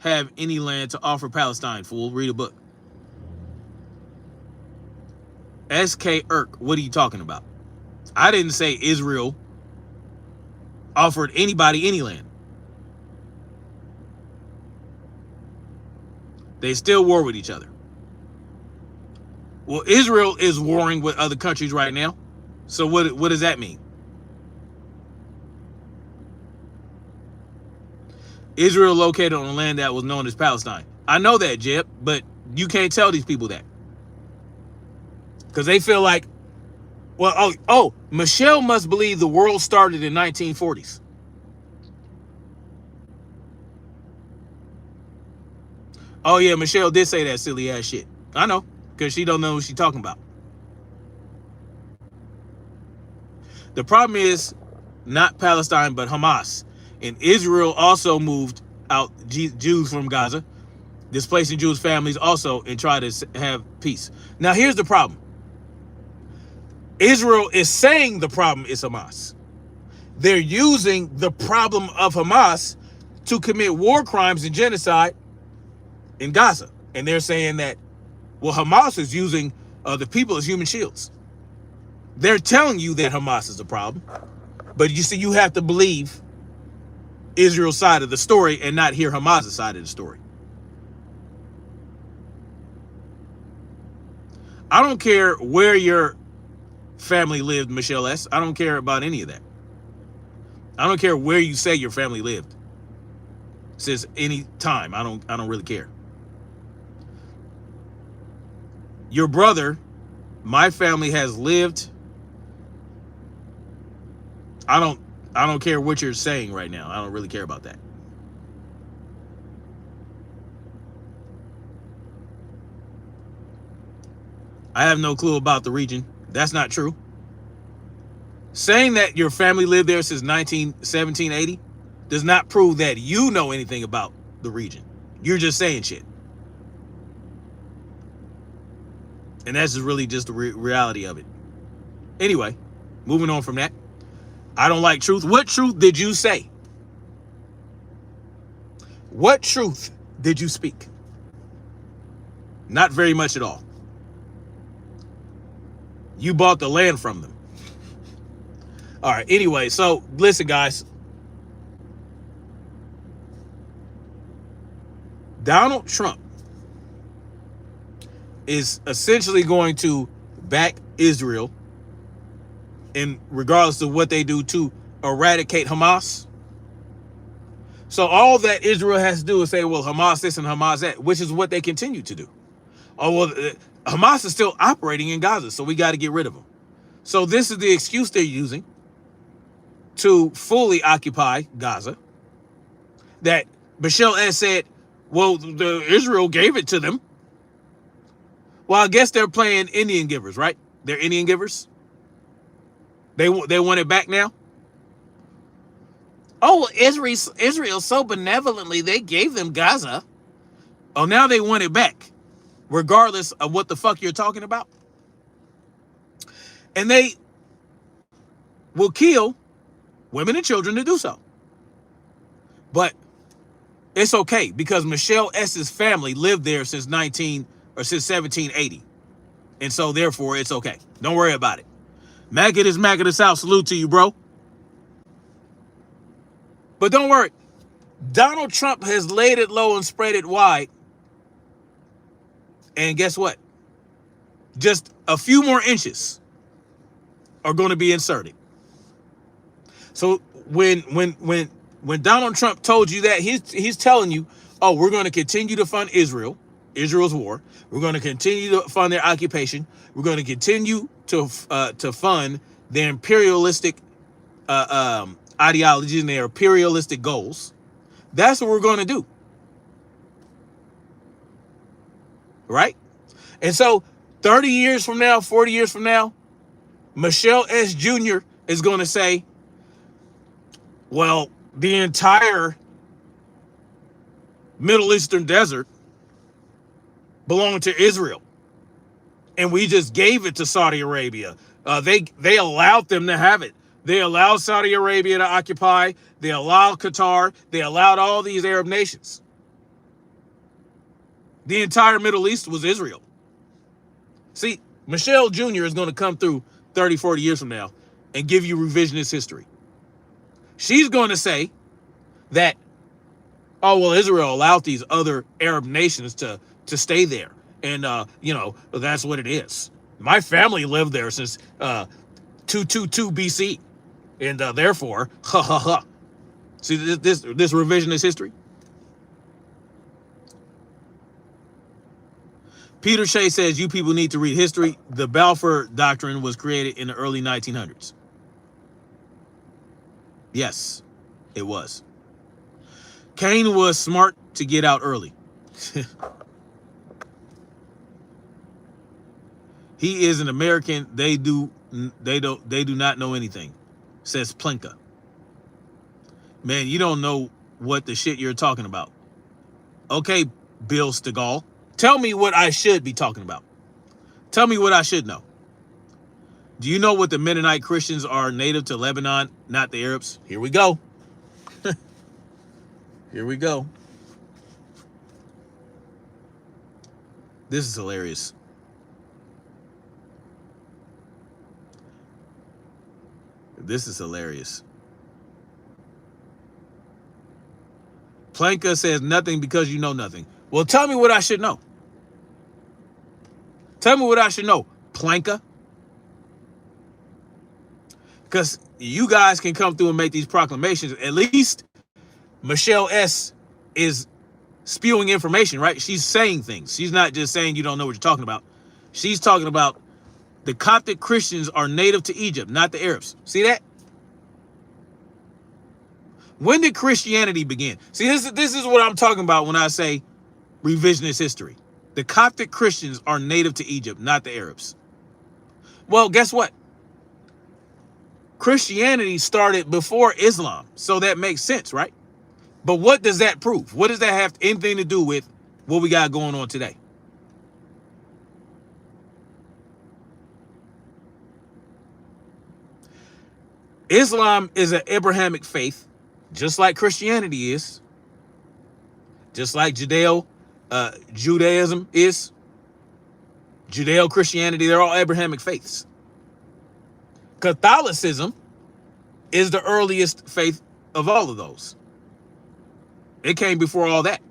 have any land to offer Palestine, fool. Read a book. S.K. Irk, what are you talking about? I didn't say Israel offered anybody any land. They still war with each other. Well, Israel is warring with other countries right now. So what does that mean? Israel located on the land that was known as Palestine. I know that, Jeb, but you can't tell these people that. Because they feel like, well, Michelle must believe the world started in 1940s. Oh, yeah, Michelle did say that silly ass shit. I know, because she don't know what she's talking about. The problem is not Palestine, but Hamas. And Israel also moved out Jews from Gaza, displacing Jewish families also, and try to have peace. Now, here's the problem. Israel is saying the problem is Hamas. They're using the problem of Hamas to commit war crimes and genocide in Gaza. And they're saying that, well, Hamas is using the people as human shields. They're telling you that Hamas is the problem. But you see, you have to believe Israel's side of the story and not hear Hamas' side of the story. I don't care where your family lived, Michelle S. I don't care about any of that. I don't care where you say your family lived. Since any time, I don't really care. Your brother, my family has lived. I don't care what you're saying right now. I don't really care about that. I have no clue about the region. That's not true. Saying that your family lived there since 1780 does not prove that you know anything about the region. You're just saying shit. And that's just really just the reality of it. Anyway, moving on from that. I don't like truth. What truth did you say? What truth did you speak? Not very much at all. You bought the land from them. All right, anyway, so listen, guys. Donald Trump is essentially going to back Israel in regardless of what they do to eradicate Hamas. So all that Israel has to do is say, well, Hamas this and Hamas that, which is what they continue to do. Oh, well, Hamas is still operating in Gaza, so we got to get rid of them. So this is the excuse they're using to fully occupy Gaza. That Michelle S. said, well, Israel gave it to them. Well, I guess they're playing Indian givers, right? They're Indian givers. They want it back now? Oh, Israel so benevolently, they gave them Gaza. Oh, now they want it back, regardless of what the fuck you're talking about. And they will kill women and children to do so. But it's okay because Michelle S.'s family lived there since 1780. And so therefore it's okay. Don't worry about it. Maggot is Maggot of South. Salute to you, bro. But don't worry. Donald Trump has laid it low and spread it wide. And guess what? Just a few more inches are going to be inserted. So when Donald Trump told you that, he's telling you, oh, we're going to continue to fund Israel's war. We're going to continue to fund their occupation. We're going to continue to fund their imperialistic ideologies and their imperialistic goals. That's what we're going to do, right? And so 30 years from now, 40 years from now, Michelle S. Jr. is going to say, well, the entire Middle Eastern desert belonged to Israel, and we just gave it to Saudi Arabia. They allowed them to have it. They allowed Saudi Arabia to occupy. They allowed Qatar. They allowed all these Arab nations. The entire Middle East was Israel. See, Michelle Jr. is going to come through 30, 40 years from now and give you revisionist history. She's going to say that, oh, well, Israel allowed these other Arab nations to stay there. And, that's what it is. My family lived there since 222 BC. And therefore, ha ha ha. See this revisionist history? Peter Shea says, you people need to read history. The Balfour Doctrine was created in the early 1900s. Yes, it was. Cain was smart to get out early. He is an American. They do not know anything, says Plenka. Man, you don't know what the shit you're talking about. Okay, Bill Stegall. Tell me what I should be talking about. Tell me what I should know. Do you know what the Mennonite Christians are native to Lebanon, not the Arabs? Here we go. Here we go. This is hilarious. This is hilarious. Planka says nothing because you know nothing. Well, tell me what I should know. Tell me what I should know, Planka. Because you guys can come through and make these proclamations. At least Michelle S. is spewing information, right? She's saying things. She's not just saying you don't know what you're talking about. She's talking about the Coptic Christians are native to Egypt, not the Arabs. See that? When did Christianity begin? See, this is what I'm talking about when I say revisionist history. The Coptic Christians are native to Egypt, not the Arabs. Well, guess what? Christianity started before Islam, so that makes sense, right? But what does that prove? What does that have anything to do with what we got going on today? Islam is an Abrahamic faith, just like Christianity is, just like Judaism is, Judeo-Christianity, they're all Abrahamic faiths. Catholicism is the earliest faith of all of those. It came before all that.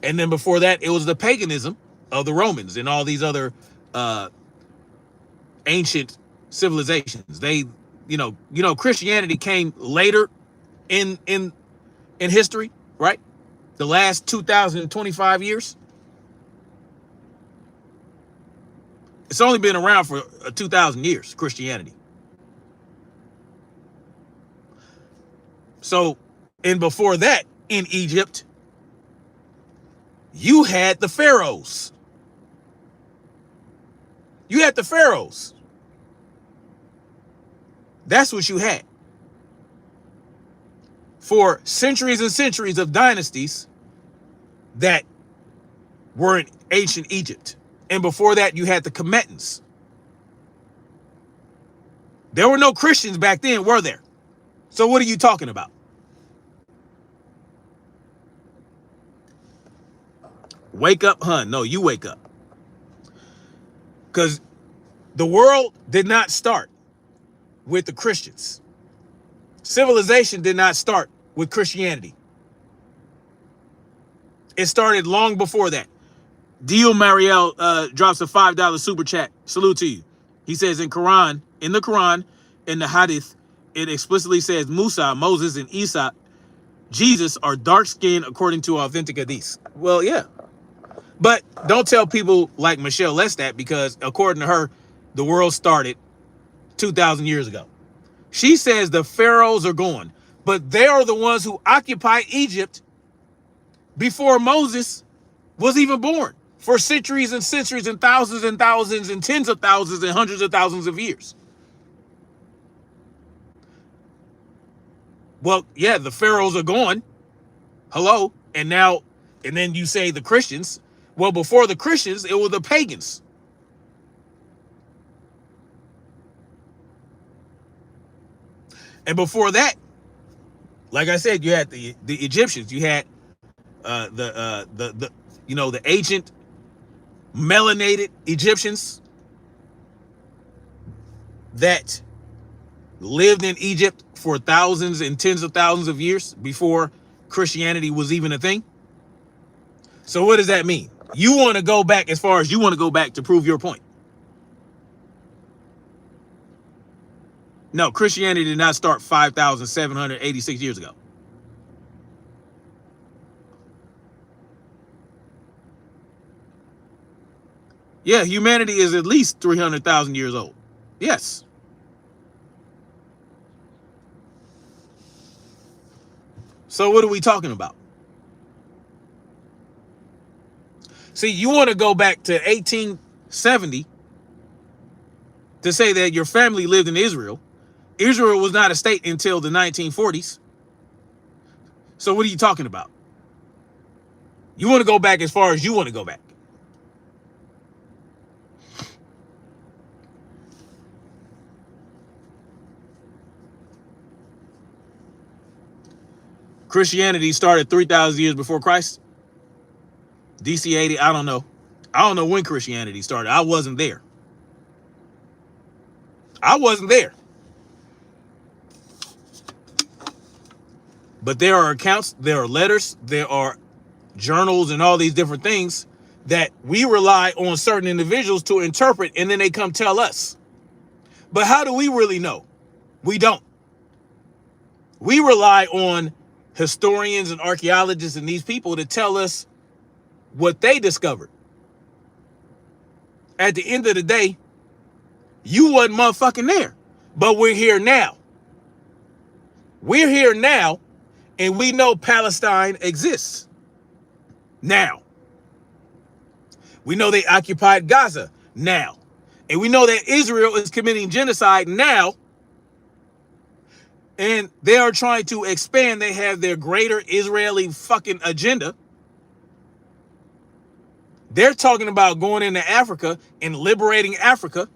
And then before that, it was the paganism of the Romans and all these other ancient civilizations. They, Christianity came later in history, right? The last 2,025 years. It's only been around for 2,000 years, Christianity. So, and before that, in Egypt, you had the pharaohs. You had the pharaohs. That's what you had. For centuries and centuries of dynasties that were in ancient Egypt. And before that, you had the Commetans. There were no Christians back then, were there? So what are you talking about? Wake up, hun. No, you wake up. Because the world did not start with the Christians. Civilization did not start with Christianity. It started long before that. Dio Mariel drops a $5 super chat. Salute to you. He says in the Quran, in the Hadith, it explicitly says Musa, Moses, and Isa, Jesus, are dark-skinned according to authentic hadith. Well, yeah. But don't tell people like Michelle Lestat, because according to her, the world started 2,000 years ago. She says the pharaohs are gone, but they are the ones who occupied Egypt before Moses was even born, for centuries and centuries and thousands and tens of thousands and hundreds of thousands of years. Well, yeah, the pharaohs are gone. Hello. And then you say the Christians. Well, before the Christians, it was the pagans. And before that, like I said, you had the Egyptians. You had the ancient melanated Egyptians that lived in Egypt for thousands and tens of thousands of years before Christianity was even a thing. So what does that mean? You want to go back as far as you want to go back to prove your point. No, Christianity did not start 5,786 years ago. Yeah, humanity is at least 300,000 years old. Yes. So what are we talking about? See, you want to go back to 1870 to say that your family lived in Israel. Israel was not a state until the 1940s. So what are you talking about? You want to go back as far as you want to go back. Christianity started 3,000 years before Christ. DC 80, I don't know. I don't know when Christianity started. I wasn't there. But there are accounts, there are letters, there are journals and all these different things that we rely on certain individuals to interpret, and then they come tell us. But how do we really know? We don't. We rely on historians and archaeologists and these people to tell us what they discovered. At the end of the day, you wasn't motherfucking there. But we're here now. We're here now, and we know Palestine exists. Now. We know they occupied Gaza now. And we know that Israel is committing genocide now. And they are trying to expand. They have their greater Israeli fucking agenda. They're talking about going into Africa and liberating Africa,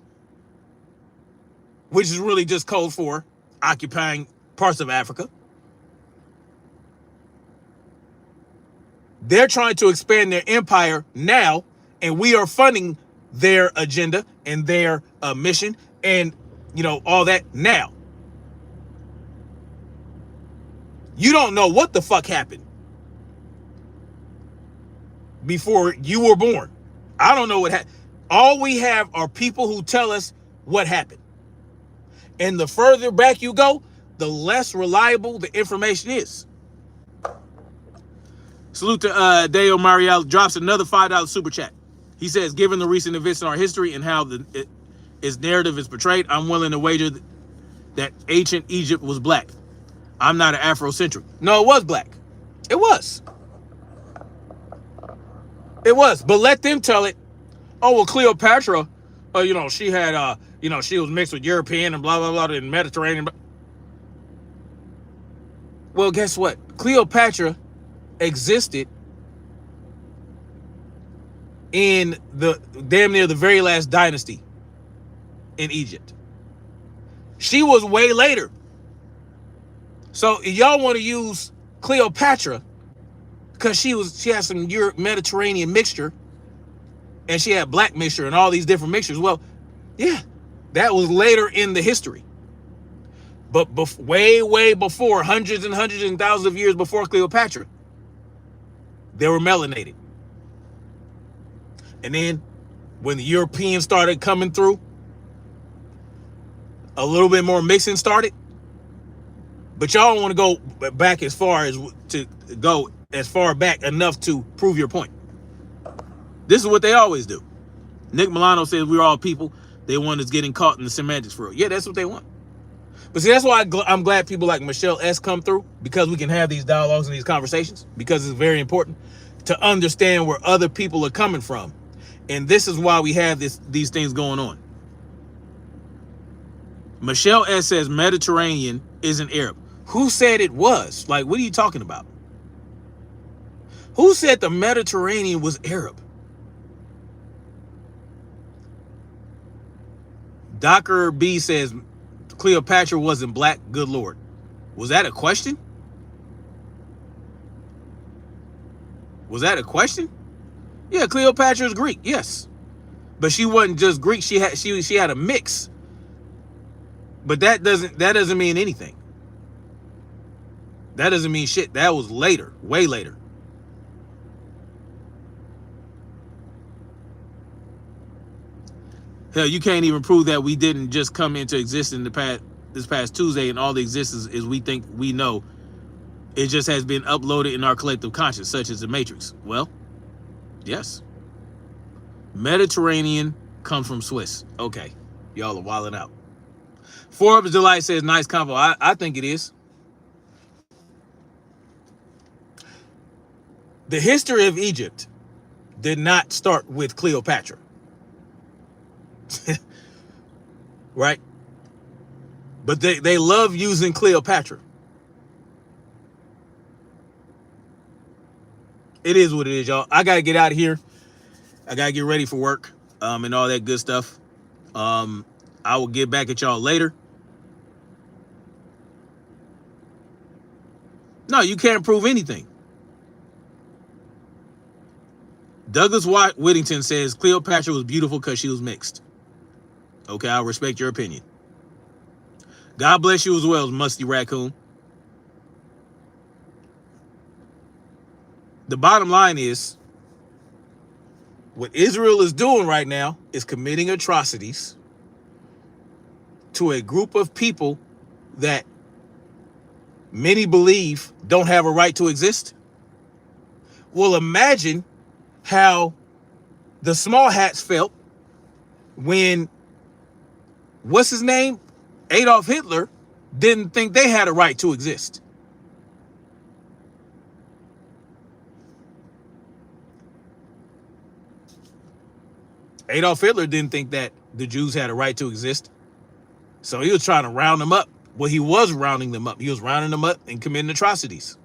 which is really just code for occupying parts of Africa. They're trying to expand their empire now, and we are funding their agenda and their mission and, all that now. You don't know what the fuck happened before you were born. I don't know what happened. All we have are people who tell us what happened. And the further back you go, the less reliable the information is. Salute to Deo Mariel, drops another $5 super chat. He says, given the recent events in our history and how its narrative is portrayed, I'm willing to wager that ancient Egypt was black. I'm not an Afrocentric. No, it was black. It was. It was. But let them tell it. Oh, well, Cleopatra, she had, she was mixed with European and blah, blah, blah, and Mediterranean. Well, guess what? Cleopatra existed in the damn near the very last dynasty in Egypt. She was way later. So if y'all want to use Cleopatra because she had some Mediterranean mixture and she had black mixture and all these different mixtures. Well, yeah, that was later in the history. But way, way before, hundreds and thousands of years before Cleopatra, they were melanated. And then when the Europeans started coming through, a little bit more mixing started. But y'all don't want to go back as far as to go as far back enough to prove your point. This is what they always do. Nick Milano says we're all people. They want us getting caught in the semantics for real. Yeah, that's what they want. But see, that's why I'm glad people like Michelle S. come through, because we can have these dialogues and these conversations, because it's very important to understand where other people are coming from. And this is why we have these things going on. Michelle S. says Mediterranean isn't Arab. Who said it was? Like, what are you talking about? Who said the Mediterranean was Arab? Dr. B says Cleopatra wasn't black. Good Lord. Was that a question? Was that a question? Yeah, Cleopatra is Greek. Yes. But she wasn't just Greek. She had a mix. But that doesn't mean anything. That doesn't mean shit. That was later, way later. Hell, you can't even prove that we didn't just come into existence this past Tuesday, and all the existence is we think we know. It just has been uploaded in our collective conscious, such as the Matrix. Well, yes. Mediterranean comes from Swiss. Okay, y'all are wilding out. Forbes Delight says, nice convo. I think it is. The history of Egypt did not start with Cleopatra. Right? But they love using Cleopatra. It is what it is, y'all. I got to get out of here. I got to get ready for work and all that good stuff. I will get back at y'all later. No, you can't prove anything. Douglas Whittington says Cleopatra was beautiful because she was mixed. Okay, I'll respect your opinion. God bless you as well, Musty Raccoon. The bottom line is, what Israel is doing right now is committing atrocities to a group of people that many believe don't have a right to exist. Well, imagine how the small hats felt when, what's his name? Adolf Hitler didn't think they had a right to exist. Adolf Hitler didn't think that the Jews had a right to exist. So he was trying to round them up. Well, he was rounding them up. He was rounding them up and committing atrocities.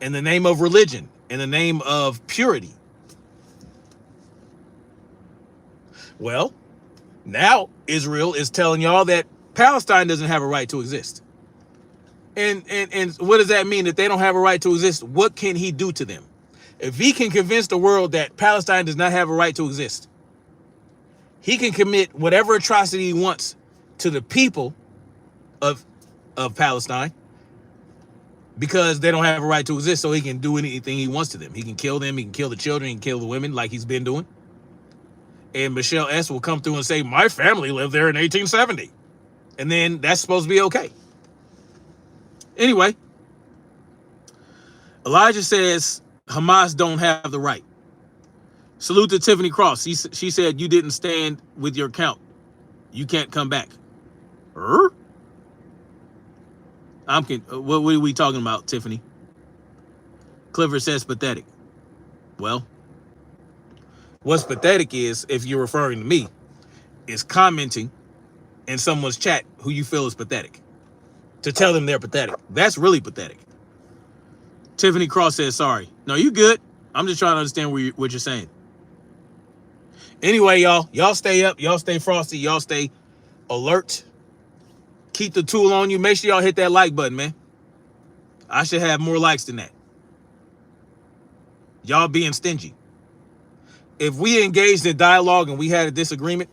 In the name of religion, in the name of purity. Well, now Israel is telling y'all that Palestine doesn't have a right to exist. And what does that mean? That they don't have a right to exist? What can he do to them? If he can convince the world that Palestine does not have a right to exist, he can commit whatever atrocity he wants to the people of Palestine, because they don't have a right to exist. So he can do anything he wants to them. He can kill them. He can kill the children. He can kill the women, like he's been doing. And Michelle S. will come through and say, my family lived there in 1870. And then that's supposed to be okay. Anyway, Elijah says Hamas don't have the right. Salute to Tiffany Cross. She said, you didn't stand with your count. You can't come back. What are we talking about, Tiffany? Clifford says pathetic. Well, what's pathetic is, if you're referring to me, is commenting in someone's chat who you feel is pathetic. To tell them they're pathetic. That's really pathetic. Tiffany Cross says, sorry. No, you good. I'm just trying to understand what you're saying. Anyway, y'all stay up. Y'all stay frosty. Y'all stay alert. Keep the tool on you. Make sure y'all hit that like button, man. I should have more likes than that. Y'all being stingy. If we engaged in dialogue and we had a disagreement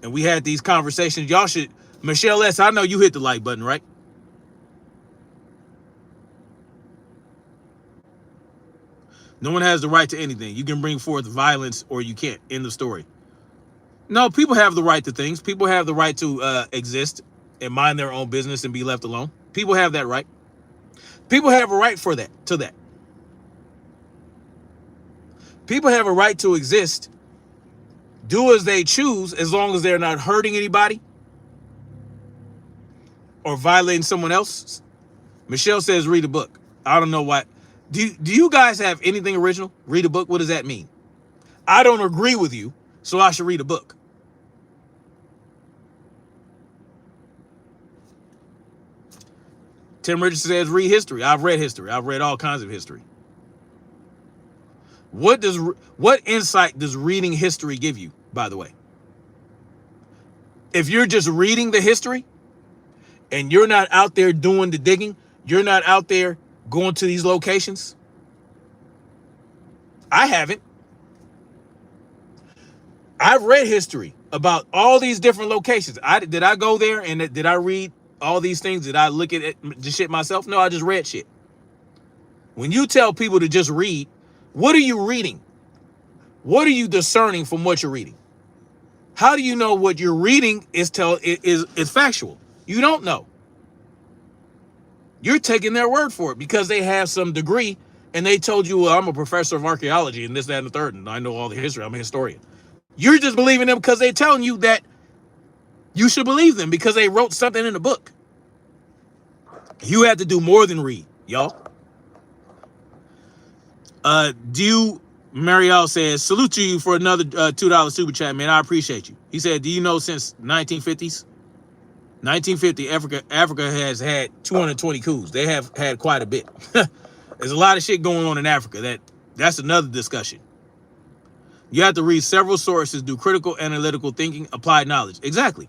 and we had these conversations, y'all should, Michelle S., I know you hit the like button, right? No one has the right to anything. You can bring forth violence or you can't. End the story. No, people have the right to things. People have the right to exist and mind their own business and be left alone. People have that right. People have a right for that, to that. People have a right to exist, do as they choose, as long as they're not hurting anybody or violating someone else. Michelle says, read a book. I don't know why. Do you guys have anything original? Read a book? What does that mean? I don't agree with you, so I should read a book. Tim Richardson says, read history. I've read history. I've read all kinds of history. What insight does reading history give you, by the way? If you're just reading the history and you're not out there doing the digging, you're not out there going to these locations. I haven't. I've read history about all these different locations. Did I go there and did I read all these things? Did I look at the shit myself? No, I just read shit. When you tell people to just read, what are you reading? What are you discerning from what you're reading? How do you know what you're reading is factual? You don't know. You're taking their word for it because they have some degree and they told you, well, I'm a professor of archaeology and this, that, and the third, and I know all the history. I'm a historian. You're just believing them because they're telling you that you should believe them because they wrote something in the book. You have to do more than read, y'all. Mariel says, salute to you for another $2 super chat, man. I appreciate you. He said, do you know since 1950s? 1950, Africa has had 220 coups. They have had quite a bit. There's a lot of shit going on in Africa. That's another discussion. You have to read several sources, do critical analytical thinking, applied knowledge. Exactly.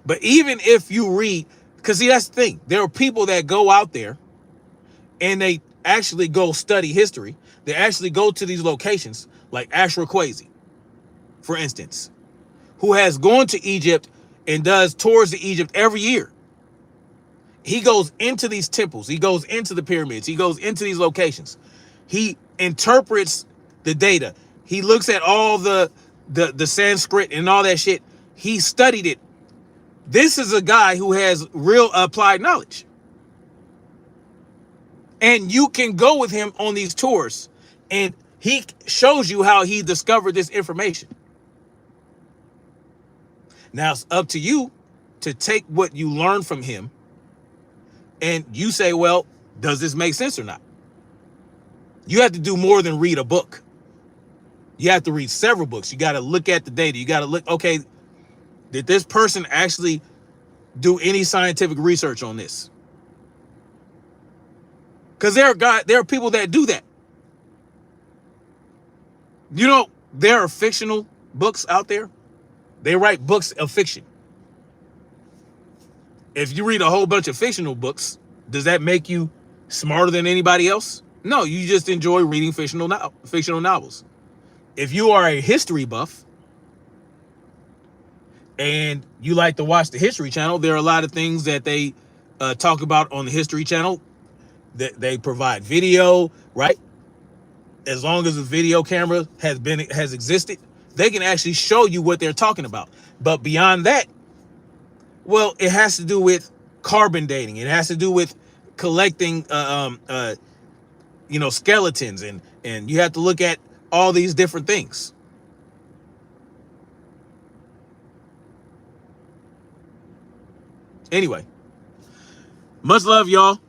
But even if you read, because see, that's the thing. There are people that go out there and they actually go study history. They actually go to these locations, like Ashra Kwesi, for instance, who has gone to Egypt and does tours to Egypt every year. He goes into these temples. He goes into the pyramids. He goes into these locations. He interprets the data. He looks at all the Sanskrit and all that shit. He studied it. This is a guy who has real applied knowledge. And you can go with him on these tours and he shows you how he discovered this information. Now it's up to you to take what you learn from him and you say, well, does this make sense or not? You have to do more than read a book. You have to read several books. You got to look at the data. You got to look, okay, did this person actually do any scientific research on this? Because there are people that do that. You know, there are fictional books out there. They write books of fiction. If you read a whole bunch of fictional books, does that make you smarter than anybody else? No, you just enjoy reading fictional novels. If you are a history buff and you like to watch the History Channel, there are a lot of things that they talk about on the History Channel. They provide video, right? As long as the video camera has existed, they can actually show you what they're talking about. But beyond that, well, it has to do with carbon dating. It has to do with collecting, skeletons, and you have to look at all these different things. Anyway, much love, y'all.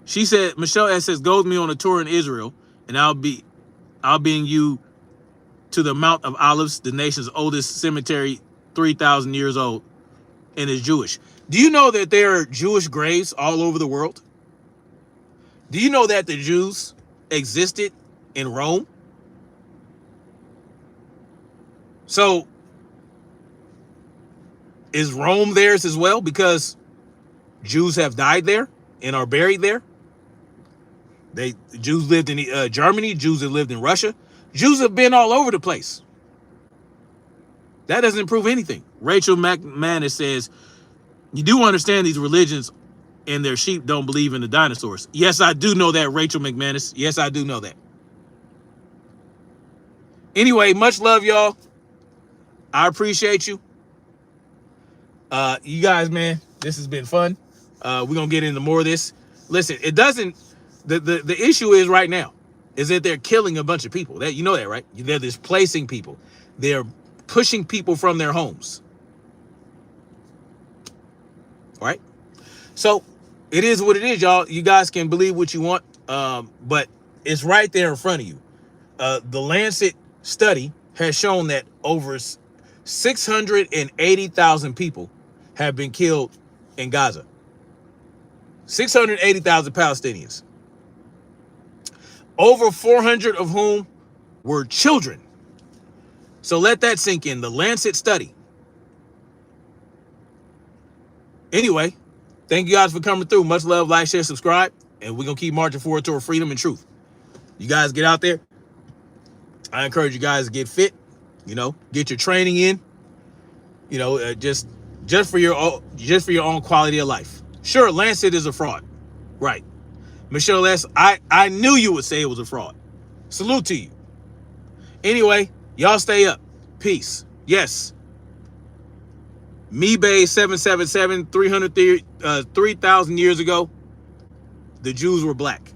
She said, Michelle S says, go with me on a tour in Israel, and I'll bring you to the Mount of Olives, the nation's oldest cemetery, 3,000 years old, and is Jewish. Do you know that there are Jewish graves all over the world? Do you know that the Jews existed in Rome? So, is Rome theirs as well? Because Jews have died there and are buried there. Jews lived in Germany. Jews have lived in Russia. Jews have been all over the place. That doesn't prove anything. Rachel McManus says, you do understand these religions and their sheep don't believe in the dinosaurs. Yes, I do know that, Rachel McManus. Yes, I do know that. Anyway, much love, y'all. I appreciate you. You guys, man, this has been fun. We're gonna get into more of this. Listen, it doesn't. The issue is right now is that they're killing a bunch of people. That you know that, right? They're displacing people. They're pushing people from their homes. Right? So it is what it is, y'all. You guys can believe what you want, but it's right there in front of you. The Lancet study has shown that over 680,000 people have been killed in Gaza. 680,000 Palestinians. Over 400 of whom were children. So let that sink in. The Lancet study. Anyway, thank you guys for coming through. Much love, like, share, subscribe, and we're going to keep marching forward toward freedom and truth. You guys get out there. I encourage you guys to get fit, get your training in, just for your own quality of life. Sure, Lancet is a fraud. Right. Michelle S., I knew you would say it was a fraud. Salute to you. Anyway, y'all stay up. Peace. Yes. Mebay 777, 3,000 years ago, the Jews were black.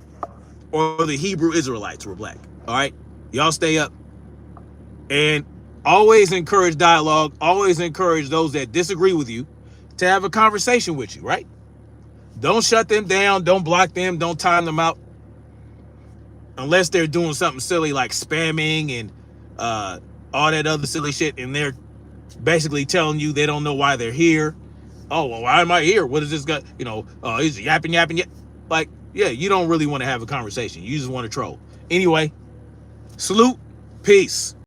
Or the Hebrew Israelites were black. All right? Y'all stay up. And always encourage dialogue. Always encourage those that disagree with you to have a conversation with you, right? Don't shut them down. Don't block them. Don't time them out. Unless they're doing something silly like spamming and all that other silly shit. And they're basically telling you they don't know why they're here. Oh, well, why am I here? What is this guy? He's yapping. Like, yeah, you don't really want to have a conversation. You just want to troll. Anyway, salute. Peace.